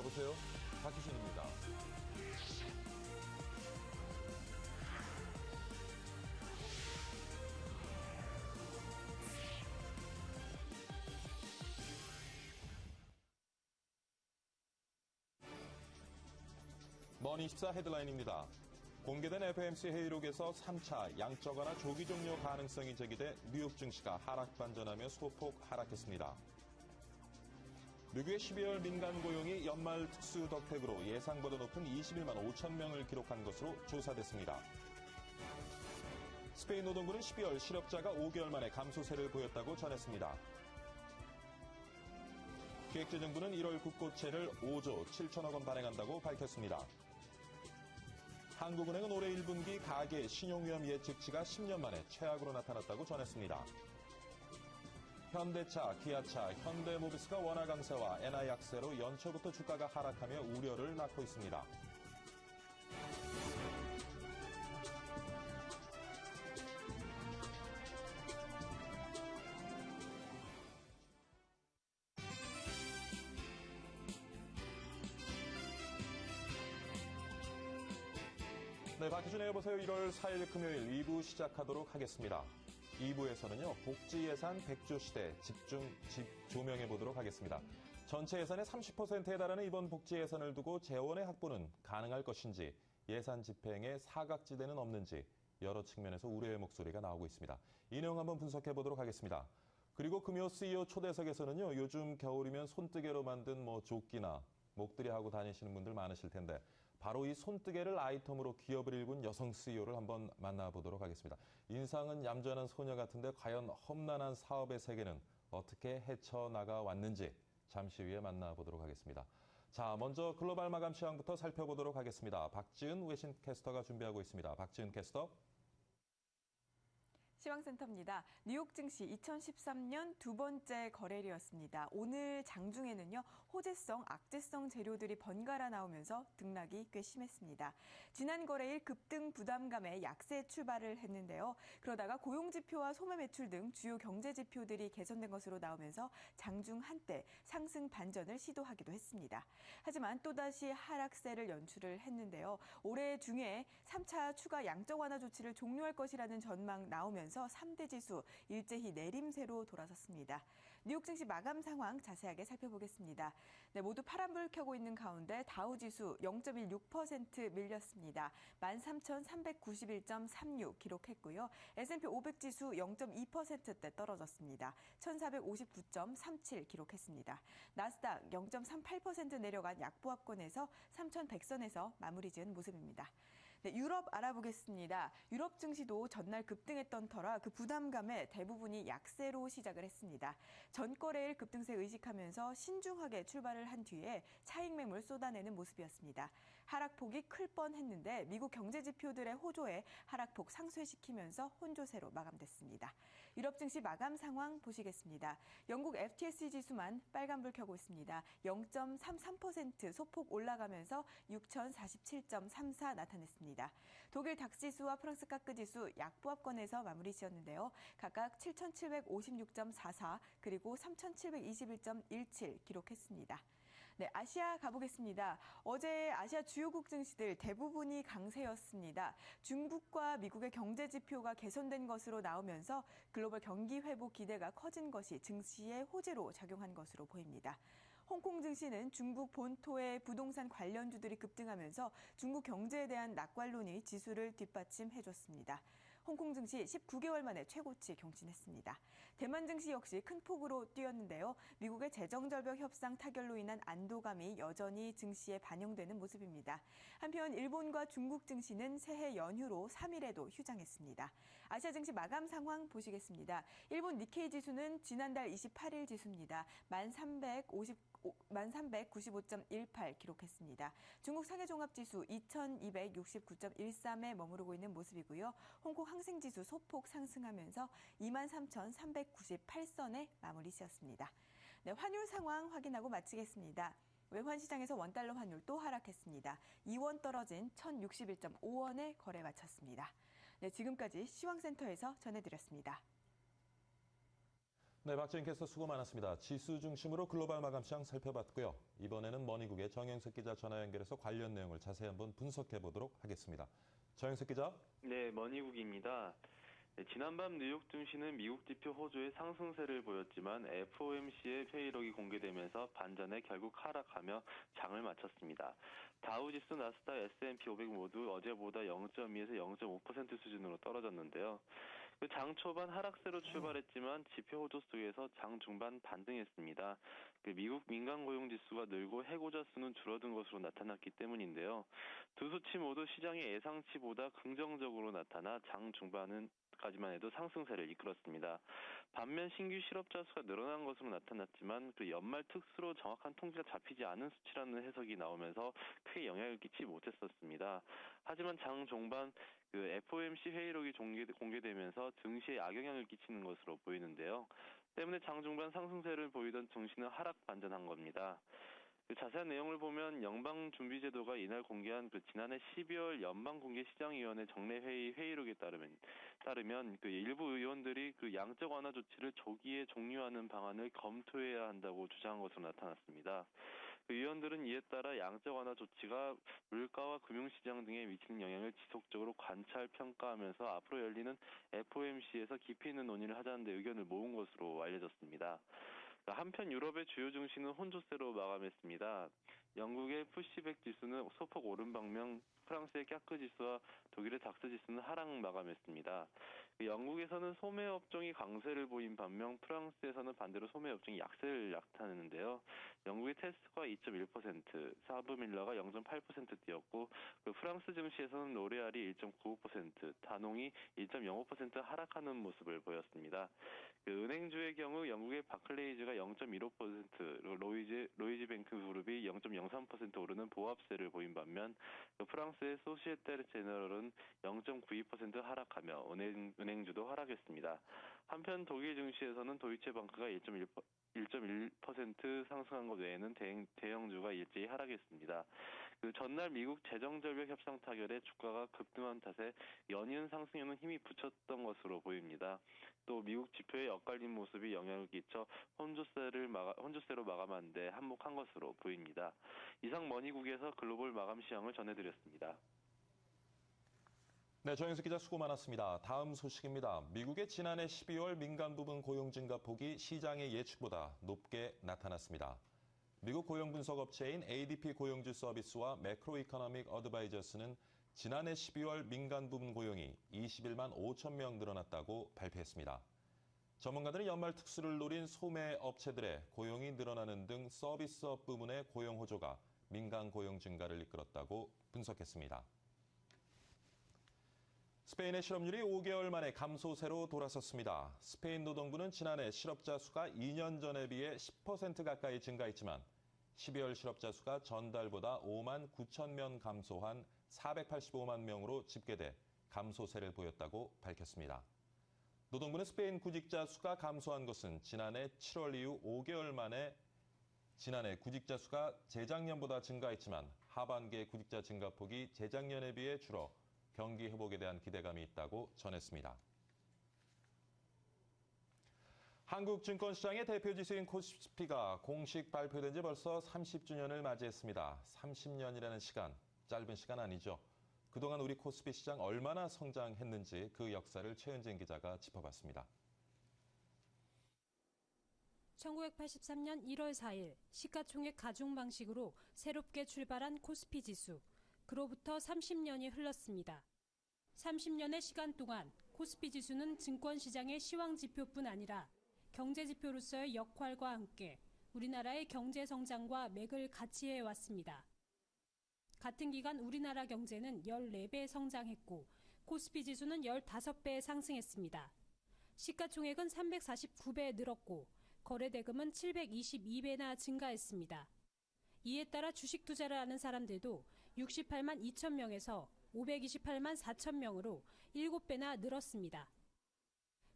여보세요? 박희신입니다. 머니24 헤드라인입니다. 공개된 FOMC 회의록에서 3차 양적 완화 조기 종료 가능성이 제기돼 뉴욕 증시가 하락 반전하며 소폭 하락했습니다. 미국의 12월 민간 고용이 연말 특수 덕택으로 예상보다 높은 21만 5천 명을 기록한 것으로 조사됐습니다. 스페인 노동부는 12월 실업자가 5개월 만에 감소세를 보였다고 전했습니다. 기획재정부는 1월 국고채를 5조 7천억 원 발행한다고 밝혔습니다. 한국은행은 올해 1분기 가계 신용위험 예측치가 10년 만에 최악으로 나타났다고 전했습니다. 현대차, 기아차, 현대모비스가 원화 강세와 엔화 약세로 연초부터 주가가 하락하며 우려를 낳고 있습니다. 네, 박희준의 여보세요. 1월 4일 금요일 2부 시작하도록 하겠습니다. 2부에서는요, 복지 예산 100조 시대 집중 조명해 보도록 하겠습니다. 전체 예산의 30%에 달하는 이번 복지 예산을 두고 재원의 확보는 가능할 것인지, 예산 집행에 사각지대는 없는지 여러 측면에서 우려의 목소리가 나오고 있습니다. 이 내용 한번 분석해 보도록 하겠습니다. 그리고 금요 CEO 초대석에서는요, 요즘 겨울이면 손뜨개로 만든 조끼나 목도리 하고 다니시는 분들 많으실 텐데, 바로 이 손뜨개를 아이템으로 기업을 일군 여성 CEO를 한번 만나보도록 하겠습니다. 인상은 얌전한 소녀 같은데 과연 험난한 사업의 세계는 어떻게 헤쳐나가 왔는지 잠시 후에 만나보도록 하겠습니다. 자, 먼저 글로벌 마감 시황부터 살펴보도록 하겠습니다. 박지은 외신 캐스터가 준비하고 있습니다. 박지은 캐스터. 시황센터입니다. 뉴욕 증시 2013년 두 번째 거래일이었습니다. 오늘 장중에는요, 호재성, 악재성 재료들이 번갈아 나오면서 등락이 꽤 심했습니다. 지난 거래일 급등 부담감에 약세 출발을 했는데요. 그러다가 고용지표와 소매 매출 등 주요 경제 지표들이 개선된 것으로 나오면서 장중 한때 상승 반전을 시도하기도 했습니다. 하지만 또다시 하락세를 연출을 했는데요. 올해 중에 3차 추가 양적 완화 조치를 종료할 것이라는 전망 나오면서 3대 지수 일제히 내림세로 돌아섰습니다. 뉴욕 증시 마감 상황 자세하게 살펴보겠습니다. 네, 모두 파란불 켜고 있는 가운데 다우지수 0.16% 밀렸습니다. 13,391.36 기록했고요. S&P 500 지수 0.2%대 떨어졌습니다. 1,459.37 기록했습니다. 나스닥 0.38% 내려간 약보합권에서 3,100선에서 마무리 지은 모습입니다. 네, 유럽 알아보겠습니다. 유럽 증시도 전날 급등했던 터라 그 부담감에 대부분이 약세로 시작을 했습니다. 전 거래일 급등세 의식하면서 신중하게 출발을 한 뒤에 차익 매물 쏟아내는 모습이었습니다. 하락폭이 클 뻔했는데 미국 경제 지표들의 호조에 하락폭 상쇄시키면서 혼조세로 마감됐습니다. 유럽 증시 마감 상황 보시겠습니다. 영국 FTSE 지수만 빨간불 켜고 있습니다. 0.33% 소폭 올라가면서 6,047.34 나타냈습니다. 독일 닥지수와 프랑스 카크 지수 약보합권에서 마무리 지었는데요. 각각 7,756.44 그리고 3,721.17 기록했습니다. 네, 아시아 가보겠습니다. 어제 아시아 주요국 증시들 대부분이 강세였습니다. 중국과 미국의 경제 지표가 개선된 것으로 나오면서 글로벌 경기 회복 기대가 커진 것이 증시의 호재로 작용한 것으로 보입니다. 홍콩 증시는 중국 본토의 부동산 관련주들이 급등하면서 중국 경제에 대한 낙관론이 지수를 뒷받침해줬습니다. 홍콩 증시 19개월 만에 최고치 경신했습니다. 대만 증시 역시 큰 폭으로 뛰었는데요. 미국의 재정절벽 협상 타결로 인한 안도감이 여전히 증시에 반영되는 모습입니다. 한편 일본과 중국 증시는 새해 연휴로 3일에도 휴장했습니다. 아시아 증시 마감 상황 보시겠습니다. 일본 니케이 지수는 지난달 28일 지수입니다. 1395.18 기록했습니다. 중국 상해종합지수 2269.13에 머무르고 있는 모습이고요. 홍콩 항생지수 소폭 상승하면서 23,398선에 마무리 지었습니다. 네, 환율 상황 확인하고 마치겠습니다. 외환시장에서 원달러 환율 또 하락했습니다. 2원 떨어진 1,061.5원에 거래 마쳤습니다. 네, 지금까지 시황센터에서 전해드렸습니다. 네, 박지은 캐스터 수고 많았습니다. 지수 중심으로 글로벌 마감 시장 살펴봤고요. 이번에는 머니국의 정영석 기자 전화 연결해서 관련 내용을 자세히 한번 분석해 보도록 하겠습니다. 정영석 기자. 네, 머니국입니다. 네, 지난밤 뉴욕 증시는 미국 지표 호조의 상승세를 보였지만 FOMC의 회의록이 공개되면서 반전에 결국 하락하며 장을 마쳤습니다. 다우지수, 나스닥, S&P 500 모두 어제보다 0.2에서 0.5% 수준으로 떨어졌는데요. 장 초반 하락세로 출발했지만 지표 호조 속에서 장 중반 반등했습니다. 미국 민간 고용 지수가 늘고 해고자 수는 줄어든 것으로 나타났기 때문인데요. 두 수치 모두 시장의 예상치보다 긍정적으로 나타나 장 중반까지만 해도 상승세를 이끌었습니다. 반면 신규 실업자 수가 늘어난 것으로 나타났지만 연말 특수로 정확한 통계가 잡히지 않은 수치라는 해석이 나오면서 크게 영향을 끼치지 못했었습니다. 하지만 장 종반 FOMC 회의록이 공개되면서 증시에 악영향을 끼치는 것으로 보이는데요. 때문에 장 중반 상승세를 보이던 증시는 하락 반전한 겁니다. 자세한 내용을 보면 연방준비제도가 이날 공개한 지난해 12월 연방공개시장위원회 정례회의 회의록에 따르면 일부 의원들이 양적 완화 조치를 조기에 종료하는 방안을 검토해야 한다고 주장한 것으로 나타났습니다. 의원들은 이에 따라 양적 완화 조치가 물가와 금융시장 등에 미치는 영향을 지속적으로 관찰, 평가하면서 앞으로 열리는 FOMC에서 깊이 있는 논의를 하자는 데 의견을 모은 것으로 알려졌습니다. 한편 유럽의 주요 증시는 혼조세로 마감했습니다. 영국의 푸시백 지수는 소폭 오른 반면 프랑스의 깍크 지수와 독일의 닥스 지수는 하락 마감했습니다. 영국에서는 소매 업종이 강세를 보인 반면 프랑스에서는 반대로 소매 업종이 약세를 나타내는데요. 영국의 테스코가 2.1%, 사브밀러가 0.8% 뛰었고 프랑스 증시에서는 로레알이 1.95%, 다농이 1.05% 하락하는 모습을 보였습니다. 은행주의 경우 영국의 바클레이즈가 0.15%, 로이즈뱅크 그룹이 0.03% 오르는 보합세를 보인 반면 프랑스의 소시에테 제너럴은 0.92% 하락하며 은행주도 하락했습니다. 한편 독일 증시에서는 도이체방크가 1.1% 상승한 것 외에는 대형주가 일제히 하락했습니다. 전날 미국 재정절벽 협상 타결에 주가가 급등한 탓에 연이은 상승에는 힘이 붙였던 것으로 보입니다. 또 미국 지표의 엇갈린 모습이 영향을 끼쳐 혼조세로 마감한 데 한몫한 것으로 보입니다. 이상 머니국에서 글로벌 마감 시황을 전해드렸습니다. 네, 정영석 기자 수고 많았습니다. 다음 소식입니다. 미국의 지난해 12월 민간 부분 고용 증가폭이 시장의 예측보다 높게 나타났습니다. 미국 고용 분석 업체인 ADP 고용주 서비스와 매크로 이코노믹 어드바이저스는 지난해 12월 민간 부분 고용이 21만 5천 명 늘어났다고 발표했습니다. 전문가들은 연말 특수를 노린 소매 업체들의 고용이 늘어나는 등 서비스업 부문의 고용 호조가 민간 고용 증가를 이끌었다고 분석했습니다. 스페인의 실업률이 5개월 만에 감소세로 돌아섰습니다. 스페인 노동부는 지난해 실업자 수가 2년 전에 비해 10% 가까이 증가했지만 12월 실업자 수가 전달보다 5만 9천 명 감소한 485만 명으로 집계돼 감소세를 보였다고 밝혔습니다. 노동부는 스페인 구직자 수가 감소한 것은 지난해 7월 이후 5개월 만에 지난해 구직자 수가 재작년보다 증가했지만 하반기의 구직자 증가폭이 재작년에 비해 줄어 경기 회복에 대한 기대감이 있다고 전했습니다. 한국 증권시장의 대표 지수인 코스피가 공식 발표된 지 벌써 30주년을 맞이했습니다. 30년이라는 시간, 짧은 시간 아니죠. 그동안 우리 코스피 시장 얼마나 성장했는지 그 역사를 최은진 기자가 짚어봤습니다. 1983년 1월 4일 시가총액 가중 방식으로 새롭게 출발한 코스피 지수. 그로부터 30년이 흘렀습니다. 30년의 시간 동안 코스피 지수는 증권시장의 시황지표뿐 아니라 경제지표로서의 역할과 함께 우리나라의 경제 성장과 맥을 같이 해왔습니다. 같은 기간 우리나라 경제는 14배 성장했고 코스피 지수는 15배 상승했습니다. 시가총액은 349배 늘었고 거래대금은 722배나 증가했습니다. 이에 따라 주식 투자를 하는 사람들도 68만 2천 명에서 528만 4천 명으로 7배나 늘었습니다.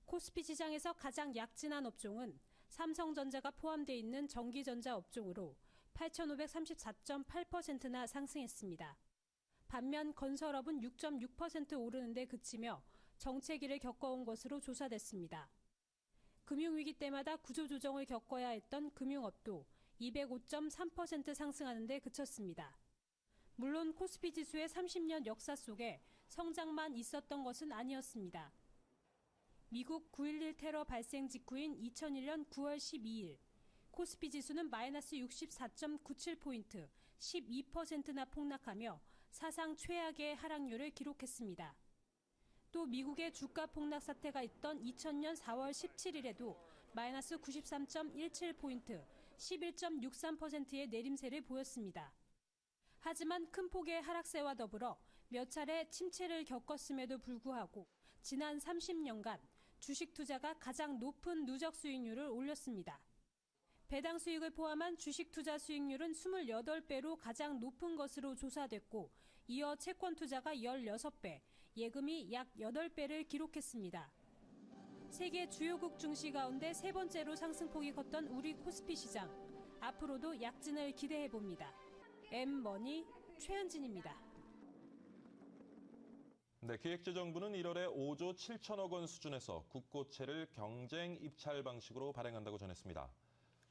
코스피 시장에서 가장 약진한 업종은 삼성전자가 포함되어 있는 전기전자 업종으로 8,534.8%나 상승했습니다. 반면 건설업은 6.6% 오르는 데 그치며 정체기를 겪어온 것으로 조사됐습니다. 금융위기 때마다 구조조정을 겪어야 했던 금융업도 205.3% 상승하는 데 그쳤습니다. 물론 코스피 지수의 30년 역사 속에 성장만 있었던 것은 아니었습니다. 미국 9.11 테러 발생 직후인 2001년 9월 12일, 코스피 지수는 마이너스 64.97포인트, 12%나 폭락하며 사상 최악의 하락률을 기록했습니다. 또 미국의 주가 폭락 사태가 있던 2000년 4월 17일에도 마이너스 93.17포인트, 11.63%의 내림세를 보였습니다. 하지만 큰 폭의 하락세와 더불어 몇 차례 침체를 겪었음에도 불구하고 지난 30년간 주식 투자가 가장 높은 누적 수익률을 올렸습니다. 배당 수익을 포함한 주식 투자 수익률은 28배로 가장 높은 것으로 조사됐고, 이어 채권 투자가 16배, 예금이 약 8배를 기록했습니다. 세계 주요국 증시 가운데 세 번째로 상승폭이 컸던 우리 코스피 시장, 앞으로도 약진을 기대해봅니다. M머니 최현진입니다. 네, 기획재정부는 1월에 5조 7천억 원 수준에서 국고채를 경쟁 입찰 방식으로 발행한다고 전했습니다.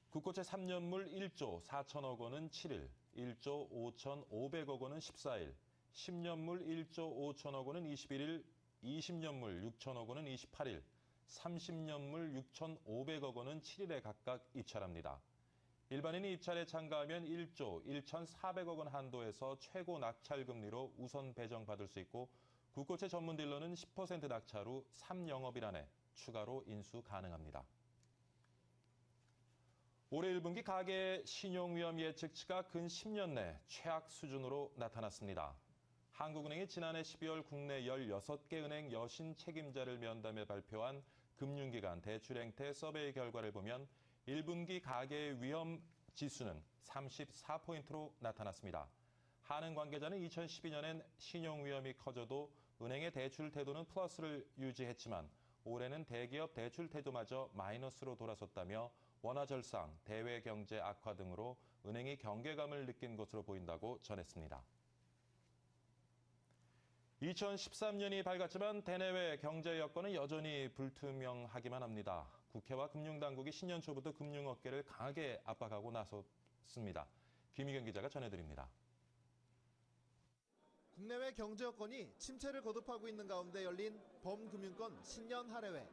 국고채 3년물 1조 4천억 원은 7일, 1조 5,500억 원은 14일, 10년물 1조 5천억 원은 21일, 20년물 6천억 원은 28일, 30년물 6,500억 원은 7일에 각각 입찰합니다. 일반인이 입찰에 참가하면 1조 1,400억 원 한도에서 최고 낙찰 금리로 우선 배정받을 수 있고, 국고채 전문 딜러는 10% 낙찰 후 3영업일 안에 추가로 인수 가능합니다. 올해 1분기 가계 신용위험 예측치가 근 10년 내 최악 수준으로 나타났습니다. 한국은행이 지난해 12월 국내 16개 은행 여신 책임자를 면담해 발표한 금융기관 대출행태 서베이 결과를 보면 1분기 가계 위험 지수는 34포인트로 나타났습니다. 한은 관계자는 2012년엔 신용 위험이 커져도 은행의 대출 태도는 플러스를 유지했지만 올해는 대기업 대출 태도마저 마이너스로 돌아섰다며 원화 절상, 대외 경제 악화 등으로 은행이 경계감을 느낀 것으로 보인다고 전했습니다. 2013년이 밝았지만 대내외 경제 여건은 여전히 불투명하기만 합니다. 국회와 금융당국이 신년 초부터 금융업계를 강하게 압박하고 나섰습니다. 김희경 기자가 전해드립니다. 국내외 경제 여건이 침체를 거듭하고 있는 가운데 열린 범금융권 신년 할애회.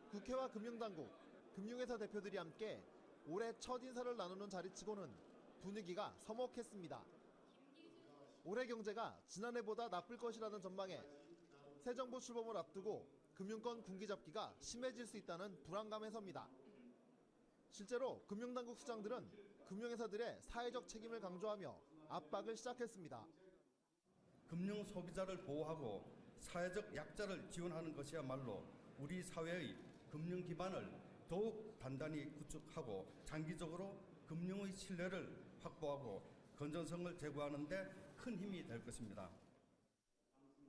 국회와 금융당국, 금융회사 대표들이 함께 올해 첫 인사를 나누는 자리치고는 분위기가 서먹했습니다. 올해 경제가 지난해보다 나쁠 것이라는 전망에 새 정부 출범을 앞두고 금융권 군기잡기가 심해질 수 있다는 불안감에 섭니다. 실제로 금융당국 수장들은 금융회사들의 사회적 책임을 강조하며 압박을 시작했습니다. 금융 소비자를 보호하고 사회적 약자를 지원하는 것이야말로 우리 사회의 금융 기반을 더욱 단단히 구축하고 장기적으로 금융의 신뢰를 확보하고 건전성을 제고하는 데 큰 힘이 될 것입니다.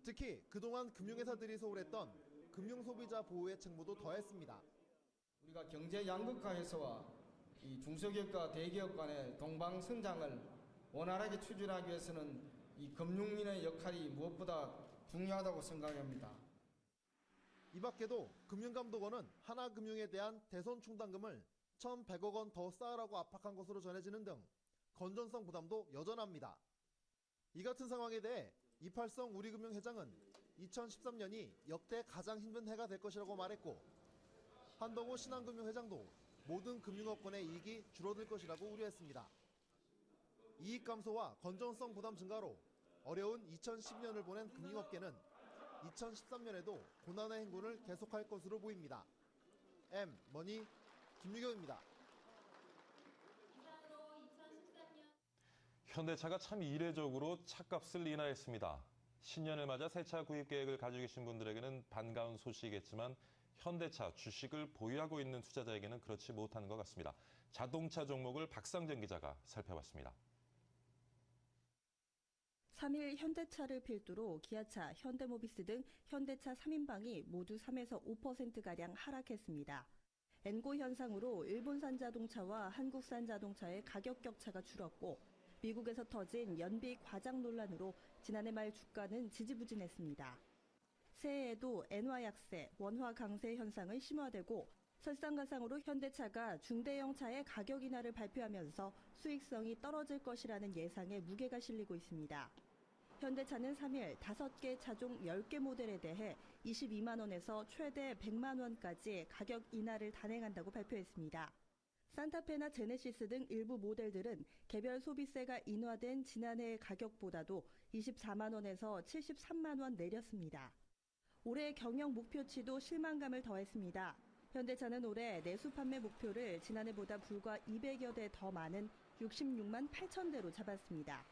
특히 그동안 금융회사들이 소홀했던 금융소비자 보호의 책무도 더했습니다. 우리가 경제 양극화에서와 이 중소기업과 대기업 간의 동방 성장을 원활하게 추진하기 위해서는 이 금융인의 역할이 무엇보다 중요하다고 생각합니다. 이 밖에도 금융감독원은 하나금융에 대한 대손 충당금을 1,100억 원 더 쌓으라고 압박한 것으로 전해지는 등 건전성 부담도 여전합니다. 이 같은 상황에 대해 이팔성 우리금융 회장은 2013년이 역대 가장 힘든 해가 될 것이라고 말했고, 한동호 신한금융 회장도 모든 금융업권의 이익이 줄어들 것이라고 우려했습니다. 이익 감소와 건전성 부담 증가로 어려운 2010년을 보낸 금융업계는 2013년에도 고난의 행군을 계속할 것으로 보입니다. M머니 김유경입니다. 현대차가 참 이례적으로 차값을 인하했습니다. 신년을 맞아 새 차 구입 계획을 가지고 계신 분들에게는 반가운 소식이겠지만 현대차 주식을 보유하고 있는 투자자에게는 그렇지 못한 것 같습니다. 자동차 종목을 박상정 기자가 살펴봤습니다. 3일 현대차를 필두로 기아차, 현대모비스 등 현대차 3인방이 모두 3에서 5%가량 하락했습니다. 엔고 현상으로 일본산 자동차와 한국산 자동차의 가격 격차가 줄었고, 미국에서 터진 연비 과장 논란으로 지난해 말 주가는 지지부진했습니다. 새해에도 엔화 약세, 원화 강세 현상은 심화되고 설상가상으로 현대차가 중대형 차의 가격 인하를 발표하면서 수익성이 떨어질 것이라는 예상에 무게가 실리고 있습니다. 현대차는 3일 5개 차종 10개 모델에 대해 22만 원에서 최대 100만 원까지 가격 인하를 단행한다고 발표했습니다. 산타페나 제네시스 등 일부 모델들은 개별 소비세가 인하된 지난해의 가격보다도 24만 원에서 73만 원 내렸습니다. 올해 경영 목표치도 실망감을 더했습니다. 현대차는 올해 내수 판매 목표를 지난해보다 불과 200여 대 더 많은 66만 8천 대로 잡았습니다.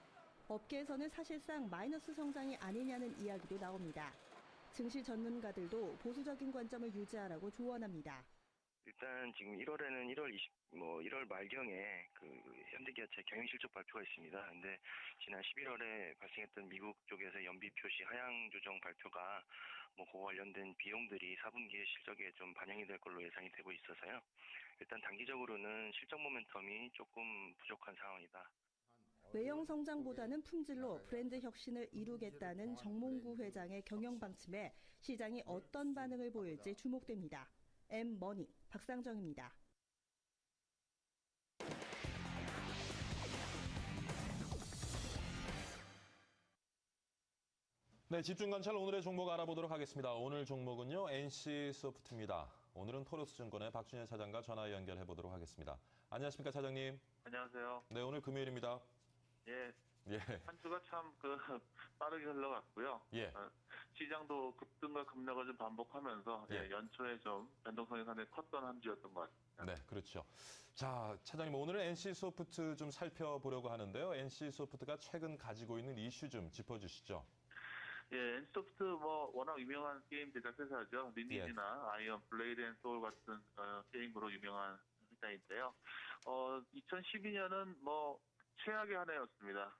업계에서는 사실상 마이너스 성장이 아니냐는 이야기도 나옵니다. 증시 전문가들도 보수적인 관점을 유지하라고 조언합니다. 일단 지금 1월에는 1월 말경에 그 현대기아차 경영실적 발표가 있습니다. 근데 지난 11월에 발생했던 미국 쪽에서 연비 표시 하향 조정 발표가 그와 관련된 비용들이 4분기의 실적에 좀 반영이 될 걸로 예상이 되고 있어서요. 일단 단기적으로는 실적 모멘텀이 조금 부족한 상황이다. 외형 성장보다는 품질로 브랜드 혁신을 이루겠다는 정몽구 회장의 경영 방침에 시장이 어떤 반응을 보일지 주목됩니다. M머니 박상정입니다. 네, 집중 관찰 오늘의 종목 알아보도록 하겠습니다. 오늘 종목은요, NC소프트입니다. 오늘은 토로스증권의 박준현 차장과 전화 연결해 보도록 하겠습니다. 안녕하십니까, 차장님? 안녕하세요. 네, 오늘 금요일입니다. 예. 예. 한 주가 참 빠르게 흘러갔고요. 예. 시장도 급등과 급락을 좀 반복하면서 예. 연초에 좀 변동성이 상당히 컸던 한 주였던 것 같습니다. 네, 그렇죠. 자, 차장님, 오늘은 NC소프트 좀 살펴보려고 하는데요. NC소프트가 최근 가지고 있는 이슈 좀 짚어주시죠. 예, NC소프트 워낙 유명한 게임 제작 회사죠. 리니지나 아이언, 블레이드 앤 소울 같은 게임으로 유명한 회사인데요. 2012년은 최악의 한 해였습니다.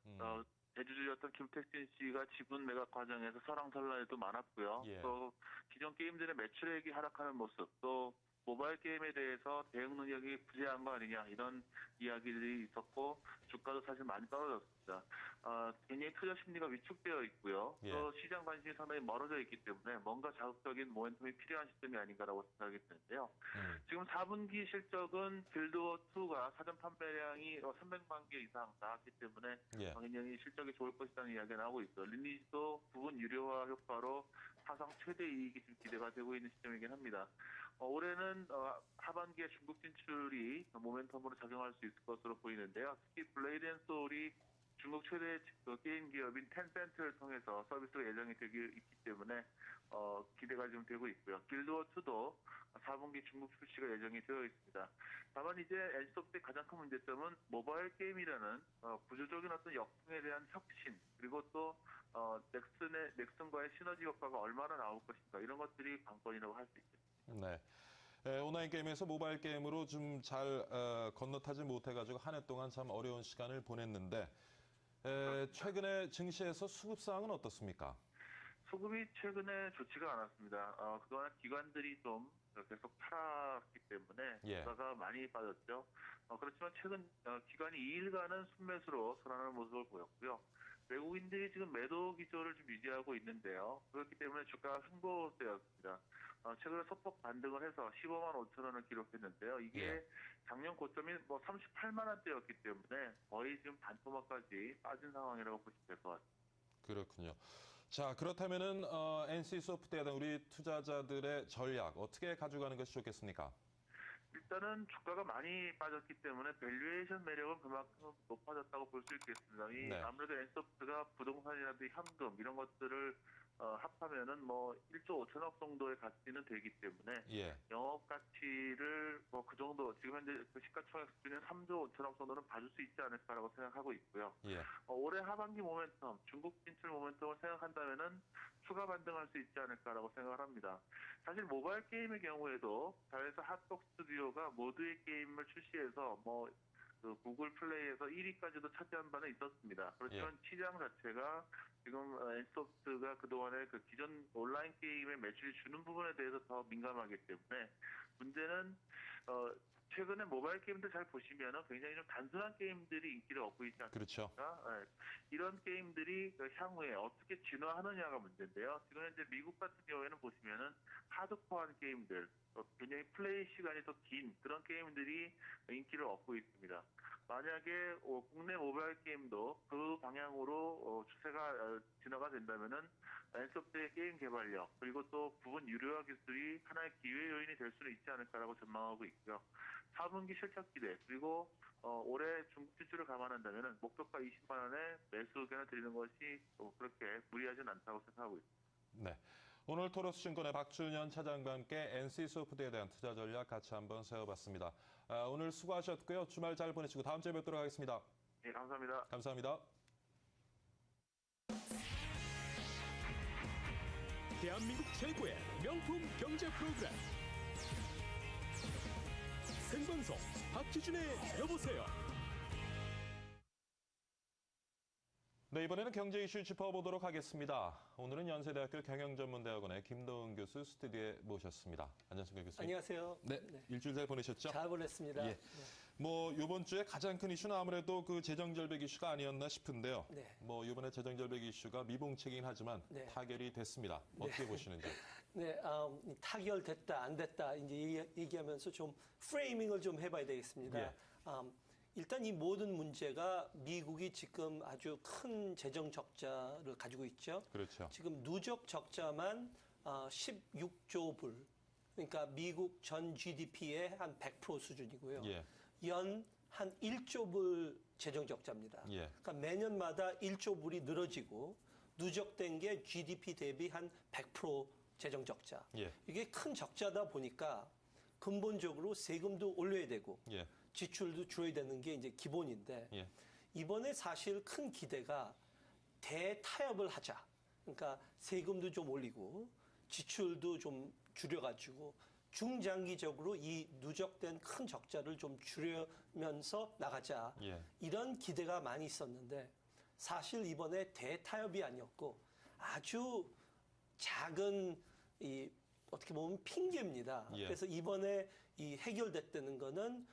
대주주였던 김택진 씨가 지분 매각 과정에서 설왕설래도 많았고요. 예. 또 기존 게임들의 매출액이 하락하는 모습, 또 모바일 게임에 대해서 대응 능력이 부재한 거 아니냐 이런 이야기들이 있었고 주가도 사실 많이 떨어졌습니다. 개인의 투자 심리가 위축되어 있고요. 예. 또 시장 관심이 상당히 멀어져 있기 때문에 뭔가 자극적인 모멘텀이 필요한 시점이 아닌가라고 생각이 드는데요. 지금 4분기 실적은 빌드워2가 사전 판매량이 300만 개 이상 나왔기 때문에 예. 굉장히 실적이 좋을 것이라는 이야기가 나오고 있어요. 리니지도 부분 유료화 효과로 사상 최대 이익이 지금 기대가 되고 있는 시점이긴 합니다. 올해는 하반기에 중국 진출이 모멘텀으로 작용할 수 있을 것으로 보이는데요. 특히 블레이드 앤 소울이 중국 최대 게임 기업인 텐센트를 통해서 서비스가 예정이 되기 있기 때문에 기대가 좀 되고 있고요. 길드워2도 4분기 중국 출시가 예정이 되어 있습니다. 다만 이제 NC소프트의 가장 큰 문제점은 모바일 게임이라는 구조적인 어떤 역풍에 대한 혁신 그리고 또 넥슨과의 시너지 효과가 얼마나 나올 것인가 이런 것들이 관건이라고 할 수 있습니다. 네. 온라인 게임에서 모바일 게임으로 좀 잘 건너타지 못해가지고 한 해 동안 참 어려운 시간을 보냈는데 최근에 증시에서 수급 사항은 어떻습니까? 수급이 최근에 좋지가 않았습니다. 그동안 기관들이 좀 계속 팔았기 때문에 예. 주가가 많이 빠졌죠. 그렇지만 최근 기관이 2일간은 순매수로 선언하는 모습을 보였고요. 외국인들이 지금 매도 기조를 좀 유지하고 있는데요. 그렇기 때문에 주가가 횡보세였습니다. 최근에 소폭 반등을 해서 15만 5천 원을 기록했는데요. 이게 예. 작년 고점이 38만 원대였기 때문에 거의 지금 반토막까지 빠진 상황이라고 보시면 될 것 같습니다. 그렇군요. 자, 그렇다면은 NC소프트에 대한 우리 투자자들의 전략 어떻게 가져가는 것이 좋겠습니까? 일단은 주가가 많이 빠졌기 때문에 밸류에이션 매력은 그만큼 높아졌다고 볼 수 있겠습니다. 네. 아무래도 NC소프트가 부동산이라든지 현금 이런 것들을 합하면은 1조 5천억 정도의 가치는 되기 때문에 예. 영업 가치를 그 정도 지금 현재 그 시가총액 수준인 3조 5천억 정도는 봐줄 수 있지 않을까라고 생각하고 있고요. 예. 올해 하반기 모멘텀, 중국 진출 모멘텀을 생각한다면은 추가 반등할 수 있지 않을까라고 생각을 합니다. 사실 모바일 게임의 경우에도 자회사 핫독 스튜디오가 모두의 게임을 출시해서 구글 플레이에서 1위까지도 차지한 바는 있었습니다. 그렇지만 시장 자체가 지금 NC소프트가 그동안에 그 기존 온라인 게임의 매출이 주는 부분에 대해서 더 민감하기 때문에 문제는 최근에 모바일 게임들 잘 보시면은 굉장히 좀 단순한 게임들이 인기를 얻고 있지 않습니까? 그렇죠. 예. 이런 게임들이 향후에 어떻게 진화하느냐가 문제인데요. 지금 현재 미국 같은 경우에는 보시면은 하드코어한 게임들, 굉장히 플레이 시간이 더 긴 그런 게임들이 인기를 얻고 있습니다. 만약에 국내 모바일 게임도 그 방향으로 추세가 진화가 된다면은 엔서프트의 게임 개발력 그리고 또 부분 유료화 기술이 하나의 기회 요인이 될 수는 있지 않을까라고 전망하고 있고요. 4분기 실적 기대 그리고 올해 중국 진출을 감안한다면은 목표가 20만 원에 매수 의견을 드리는 것이 그렇게 무리하지는 않다고 생각하고 있습니다. 네. 오늘 토로스증권의 박준현 차장과 함께 NC소프트에 대한 투자 전략 같이 한번 세워봤습니다. 오늘 수고하셨고요. 주말 잘 보내시고 다음 주에 뵙도록 하겠습니다. 네, 감사합니다. 감사합니다. 대한민국 최고의 명품 경제 프로그램 생방송 박기준의 여보세요. 네, 이번에는 경제 이슈 짚어보도록 하겠습니다. 오늘은 연세대학교 경영전문대학원의 김도은 교수 스튜디오에 모셨습니다. 안녕하십니까, 교수님. 안녕하세요. 네, 일주일 잘 보내셨죠? 잘 보냈습니다. 예. 뭐 이번 주에 가장 큰 이슈는 아무래도 그 재정절벽 이슈가 아니었나 싶은데요. 네. 뭐 이번에 재정절벽 이슈가 미봉책이긴 하지만 네. 타결이 됐습니다. 어떻게 보시는지? 네, 타결됐다, 안 됐다 이제 얘기하면서 좀 프레이밍을 좀 해봐야 되겠습니다. 예. 일단 이 모든 문제가 미국이 지금 아주 큰 재정 적자를 가지고 있죠. 그렇죠. 지금 누적 적자만 16조 불. 그러니까 미국 전 GDP의 한 100% 수준이고요. 예. 연 한 1조 불 재정 적자입니다. 예. 그러니까 매년마다 1조 불이 늘어지고 누적된 게 GDP 대비 한 100% 재정 적자. 예. 이게 큰 적자다 보니까 근본적으로 세금도 올려야 되고 예. 지출도 줄여야 되는 게 이제 기본인데 예. 이번에 사실 큰 기대가 대타협을 하자. 그러니까 세금도 좀 올리고 지출도 좀 줄여가지고 중장기적으로 이 누적된 큰 적자를 좀 줄이면서 나가자. 예. 이런 기대가 많이 있었는데 사실 이번에 대타협이 아니었고 아주 작은 이 어떻게 보면 핑계입니다. 예. 그래서 이번에 이 해결됐다는 거는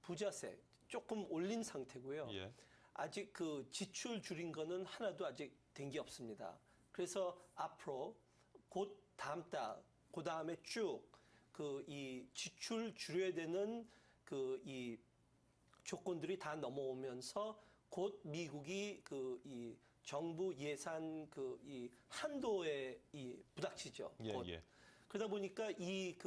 부자세 조금 올린 상태고요. 예. 아직 그 지출 줄인 거는 하나도 아직 된 게 없습니다. 그래서 앞으로 곧 다음 달, 그 다음에 쭉 그 이 지출 줄여야 되는 그 이 조건들이 다 넘어오면서 곧 미국이 그 이 정부 예산 그 이 한도에 이 부닥치죠. 예, 곧. 예. 그러다 보니까 이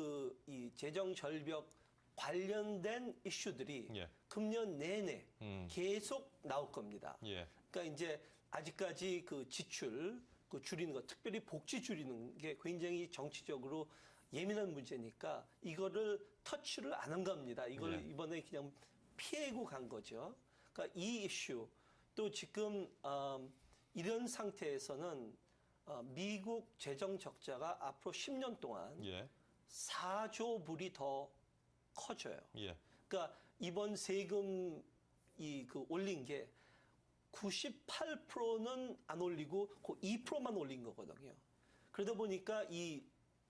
재정 절벽 관련된 이슈들이 예. 금년 내내 계속 나올 겁니다. 예. 그러니까 이제 아직까지 그 지출 그 줄이는 것, 특별히 복지 줄이는 게 굉장히 정치적으로 예민한 문제니까 이거를 터치를 안 한 겁니다. 이걸 예. 이번에 그냥 피하고 간 거죠. 그러니까 이 이슈 또 지금 이런 상태에서는 미국 재정 적자가 앞으로 10년 동안 예. 4조 불이 더 커져요. 예. 그러니까 이번 세금 올린 게 98%는 안 올리고 그 2%만 올린 거거든요. 그러다 보니까 이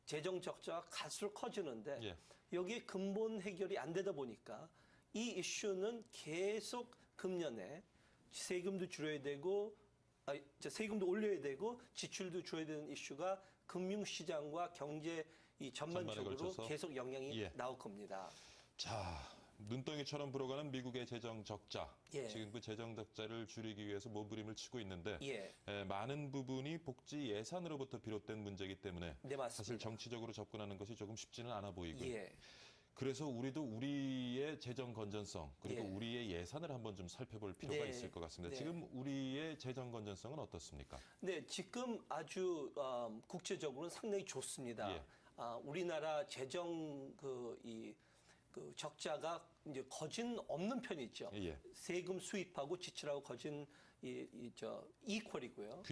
재정 적자가 갈수록 커지는데 예. 여기에 근본 해결이 안 되다 보니까 이 이슈는 계속 금년에 세금도 줄여야 되고 세금도 올려야 되고 지출도 줄여야 되는 이슈가 금융시장과 경제 이 전반적으로 걸쳐서. 계속 영향이 예. 나올 겁니다. 자, 눈덩이처럼 불어가는 미국의 재정 적자. 예. 지금 그 재정 적자를 줄이기 위해서 몸부림을 치고 있는데 예. 많은 부분이 복지 예산으로부터 비롯된 문제이기 때문에 네, 맞습니다. 사실 정치적으로 접근하는 것이 조금 쉽지는 않아 보이고요. 예. 그래서 우리도 우리의 재정 건전성 그리고 예. 우리의 예산을 한번 좀 살펴볼 필요가 네. 있을 것 같습니다. 네. 지금 우리의 재정 건전성은 어떻습니까? 네, 지금 아주 국제적으로는 상당히 좋습니다. 예. 우리나라 재정 적자가 이제 거진 없는 편이죠. 예. 세금 수입하고 지출하고 거진 이퀄이고요.